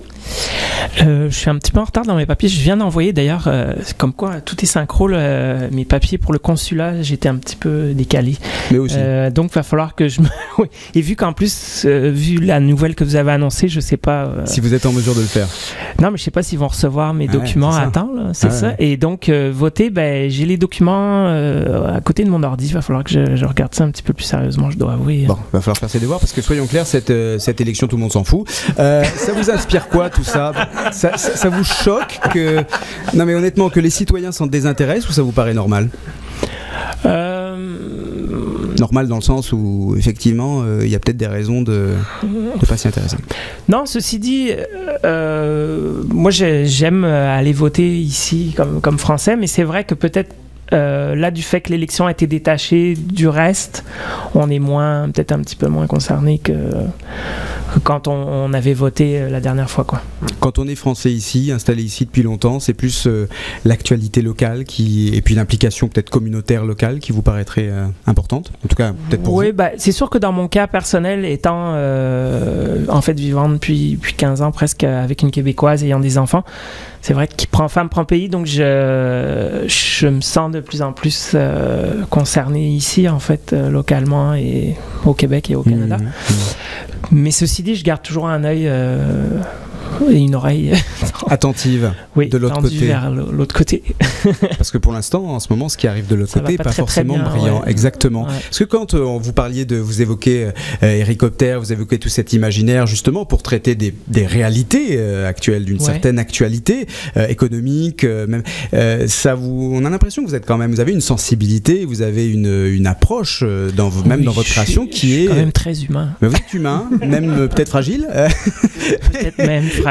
Speaker 15: Je suis un petit peu en retard dans mes papiers. Je viens d'envoyer d'ailleurs, comme quoi tout est synchro, mes papiers pour le consulat, j'étais un petit peu décalé.
Speaker 2: Mais aussi.
Speaker 15: Donc il va falloir que je me... Oui. Et vu qu'en plus, vu la nouvelle que vous avez annoncée, je sais pas...
Speaker 2: Si vous êtes en mesure de le faire.
Speaker 15: Non, mais je sais pas s'ils vont recevoir mes documents à temps, c'est ça. Ouais. Et donc, voter, j'ai les documents à côté de mon ordi. Il va falloir que je regarde ça un petit peu plus sérieusement, je dois avouer.
Speaker 2: Bon, il va falloir faire ses devoirs, parce que soyons clairs, cette élection, tout le monde s'en fout. Ça vous inspire quoi, tout ça? Ça vous choque que... Non mais honnêtement, que les citoyens s'en désintéressent, ou ça vous paraît normal? Normal dans le sens où effectivement il y a peut-être des raisons de pas s'y intéresser.
Speaker 15: Non, ceci dit, moi j'aime aller voter ici comme français, mais c'est vrai que peut-être là, du fait que l'élection a été détachée du reste, on est peut-être un petit peu moins concerné que quand on avait voté la dernière fois, quoi.
Speaker 2: Quand on est français ici, installé ici depuis longtemps, c'est plus l'actualité locale et puis l'implication peut-être communautaire locale qui vous paraîtrait importante, en tout cas peut-être pour vous.
Speaker 15: Oui, c'est sûr que dans mon cas personnel, étant en fait vivant depuis 15 ans presque avec une Québécoise ayant des enfants, c'est vrai qu'il prend femme, prend pays, donc je me sens de plus en plus concerné ici, en fait, localement et au Québec et au Canada. Mais ceci dit, je garde toujours un œil et une oreille
Speaker 2: attentive de l'autre côté.
Speaker 15: Vers l'autre côté.
Speaker 2: Parce que pour l'instant, en ce moment, ce qui arrive de l'autre côté n'est pas forcément très brillant. Ouais. Exactement. Ouais. Parce que quand vous parliez vous évoquez hélicoptère, vous évoquez tout cet imaginaire justement pour traiter des réalités actuelles, d'une certaine actualité économique, même. On a l'impression que vous avez une sensibilité, vous avez une approche dans votre création qui est
Speaker 15: quand même très humain.
Speaker 2: Mais vous êtes humain, même peut-être fragile.
Speaker 15: Peut-être même fragile.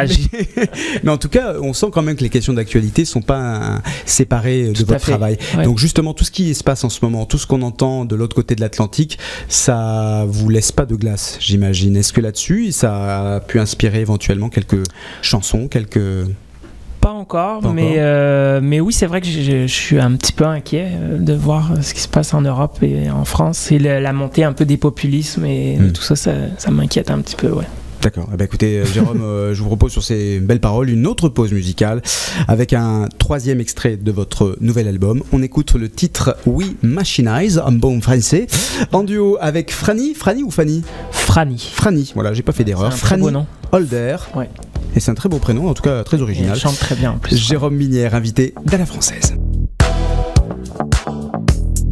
Speaker 2: Mais en tout cas, on sent quand même que les questions d'actualité ne sont pas séparées de votre travail. Ouais. Donc justement, tout ce qui se passe en ce moment, tout ce qu'on entend de l'autre côté de l'Atlantique, ça vous laisse pas de glace, j'imagine. Est-ce que là-dessus, ça a pu inspirer éventuellement quelques chansons,
Speaker 15: Pas encore, mais oui, c'est vrai que je suis un petit peu inquiet de voir ce qui se passe en Europe et en France. Et la montée un peu des populismes et tout ça, ça m'inquiète un petit peu, ouais.
Speaker 2: D'accord. Eh ben, écoutez, Jérôme, je vous propose sur ces belles paroles une autre pause musicale avec un troisième extrait de votre nouvel album. On écoute le titre We Machinize, en bon français, en duo avec Franny ou Fanny Franny, voilà, j'ai pas fait d'erreur.
Speaker 15: C'est un très beau nom.
Speaker 2: Holder.
Speaker 15: Ouais.
Speaker 2: Et c'est un très beau prénom, en tout cas très original.
Speaker 15: Elle chante très bien en plus.
Speaker 2: Jérôme Minière, invité d'À la Française.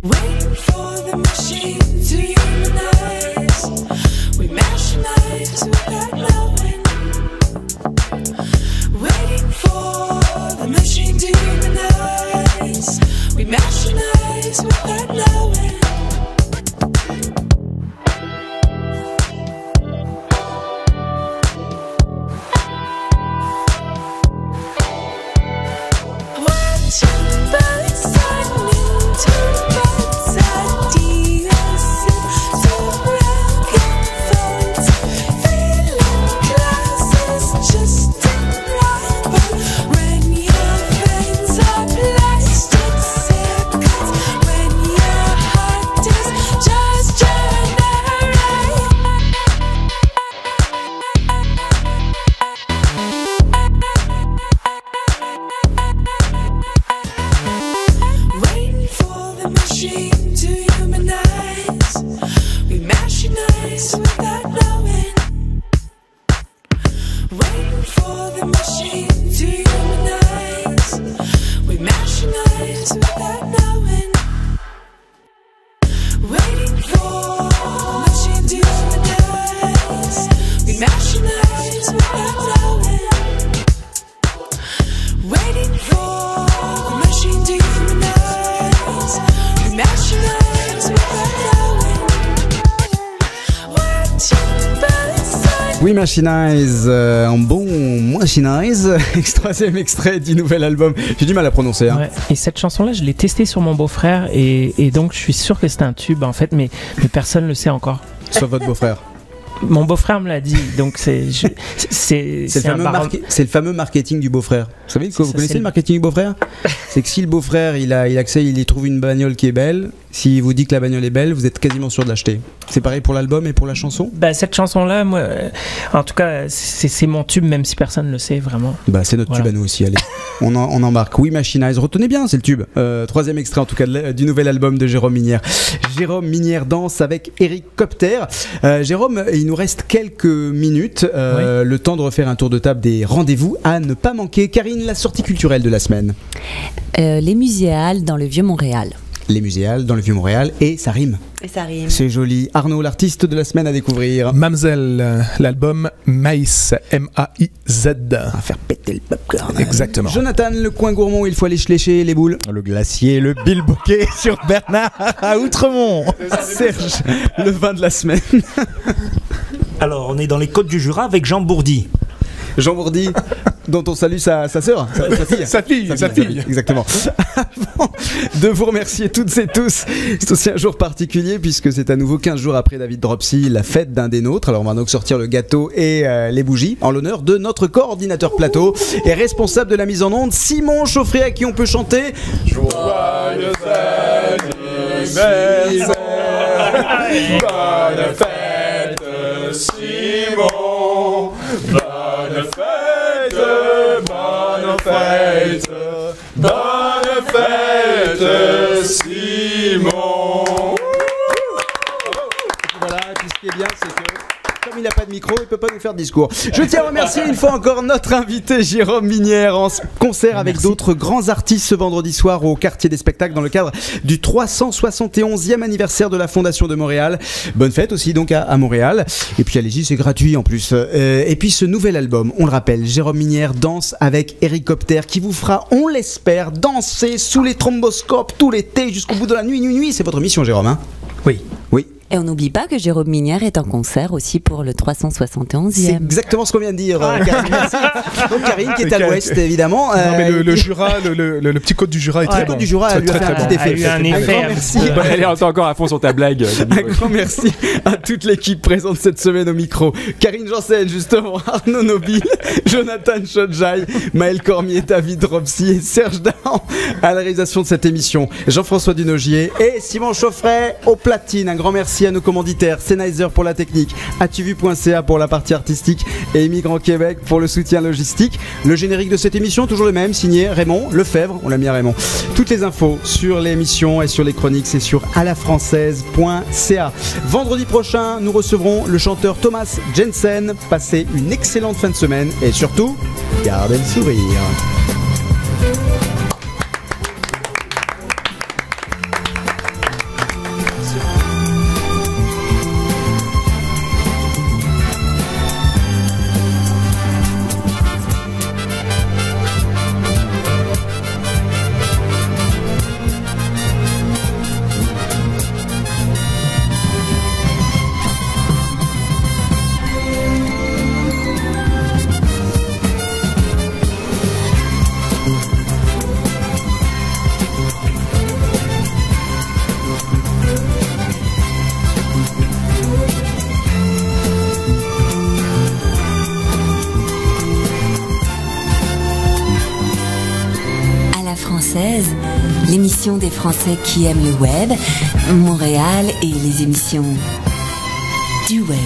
Speaker 5: Waiting for the machine to humanize. We machinize without knowing. Waiting for the machine to humanize. We machinize without knowing. Watching birds flying into birds' ideas into broken folds, feeling glasses just right. But when your veins are plastic circuits, when your heart is just generic. Waiting for the machine to humanize. We machinize without knowing. Waiting for the machine to humanize. We machinize without knowing. Waiting for the machine to humanize. We machinize without knowing. Waiting for the machine to humanize. We machinize without knowing. Watching birds fly.
Speaker 2: We Machinize, en bon Machinize, troisième extrait du nouvel album. J'ai du mal à prononcer. Hein.
Speaker 15: Ouais. Et cette chanson-là, je l'ai testée sur mon beau-frère et donc je suis sûr que c'est un tube en fait, mais personne ne le sait encore.
Speaker 2: Sauf votre beau-frère.
Speaker 15: Mon beau-frère me l'a dit, donc c'est
Speaker 2: le fameux marketing du beau-frère. Vous savez, vous connaissez
Speaker 15: c'est
Speaker 2: le marketing du beau-frère? C'est que si le beau-frère il y trouve une bagnole qui est belle, s'il vous dit que la bagnole est belle, vous êtes quasiment sûr de l'acheter. C'est pareil pour l'album et pour la chanson?
Speaker 15: Bah, cette chanson-là, moi, en tout cas, c'est mon tube, même si personne ne le sait vraiment.
Speaker 2: Bah, c'est notre tube à nous aussi, allez. on embarque. We Machinize, retenez bien, c'est le tube. Troisième extrait en tout cas du nouvel album de Jérôme Minière. Jérôme Minière danse avec Eric Copter. Jérôme, il nous reste quelques minutes, le temps de refaire un tour de table des rendez-vous à ne pas manquer. Karine, la sortie culturelle de la semaine.
Speaker 3: Les muséales dans le Vieux-Montréal.
Speaker 2: Les muséales dans le Vieux-Montréal et ça rime.
Speaker 3: Et ça rime.
Speaker 2: C'est joli. Arnaud, l'artiste de la semaine à découvrir.
Speaker 4: Mamzelle, l'album Maïs, M-A-I-Z.
Speaker 2: À faire péter le popcorn.
Speaker 4: Exactement.
Speaker 2: Jonathan, le coin gourmand où il faut aller lécher les boules.
Speaker 7: Le glacier, le bilboquet sur Bernard à Outremont.
Speaker 2: Serge, le vin de la semaine.
Speaker 14: Alors, on est dans les Côtes du Jura avec Jean Bourdi.
Speaker 2: Jean Bourdi, dont on salue sa sœur, sa fille. Exactement. Avant de vous remercier toutes et tous, c'est aussi un jour particulier puisque c'est à nouveau 15 jours après David Dropsy, la fête d'un des nôtres. Alors on va donc sortir le gâteau et les bougies en l'honneur de notre coordinateur plateau et responsable de la mise en onde, Simon Chauffret, à qui on peut chanter Joyeux anniversaire, bonne fête Simon. Bonne fête, Simon. Voilà, et puis ce qui est bien, c'est que comme il n'a pas de micro, il ne peut pas nous faire de discours. Je tiens à remercier une fois encore notre invité Jérôme Minière en concert avec d'autres grands artistes ce vendredi soir au Quartier des Spectacles dans le cadre du 371e anniversaire de la Fondation de Montréal. Bonne fête aussi donc à Montréal. Et puis allez-y, c'est gratuit en plus. Et puis ce nouvel album, on le rappelle, Jérôme Minière danse avec Eric Copter qui vous fera, on l'espère, danser sous les thromboscopes tout l'été jusqu'au bout de la nuit. C'est votre mission, Jérôme, hein?
Speaker 4: Oui.
Speaker 3: Et on n'oublie pas que Jérôme Minière est en concert aussi pour le 371e.
Speaker 2: C'est exactement ce qu'on vient de dire, Karine. Merci. Donc Karine qui est à l'ouest, évidemment.
Speaker 4: Non, mais le Jura, le petit côte du Jura est très bon.
Speaker 2: Le côte du Jura lui a fait un petit effet.
Speaker 15: Un grand
Speaker 2: merci.
Speaker 8: Elle est encore à fond sur ta blague.
Speaker 2: Un grand merci à toute l'équipe présente cette semaine au micro. Karine Janssen, justement, Arnaud Nobile, Jonathan Chodjaï, Maël Cormier, David Dropsy et Serge Dahan à la réalisation de cette émission. Jean-François Dunogier et Simon Chauffret au platine. Un grand merci Merci à nos commanditaires, Sennheiser pour la technique, atuvu.ca pour la partie artistique et Immigrant Québec pour le soutien logistique. Le générique de cette émission, toujours le même, signé Raymond Lefebvre, on l'a mis à Raymond. Toutes les infos sur l'émission et sur les chroniques, c'est sur alafrancaise.ca. Vendredi prochain, nous recevrons le chanteur Thomas Jensen. Passez une excellente fin de semaine et surtout, gardez le sourire.
Speaker 1: L'émission des Français qui aiment le web, Montréal et les émissions du web.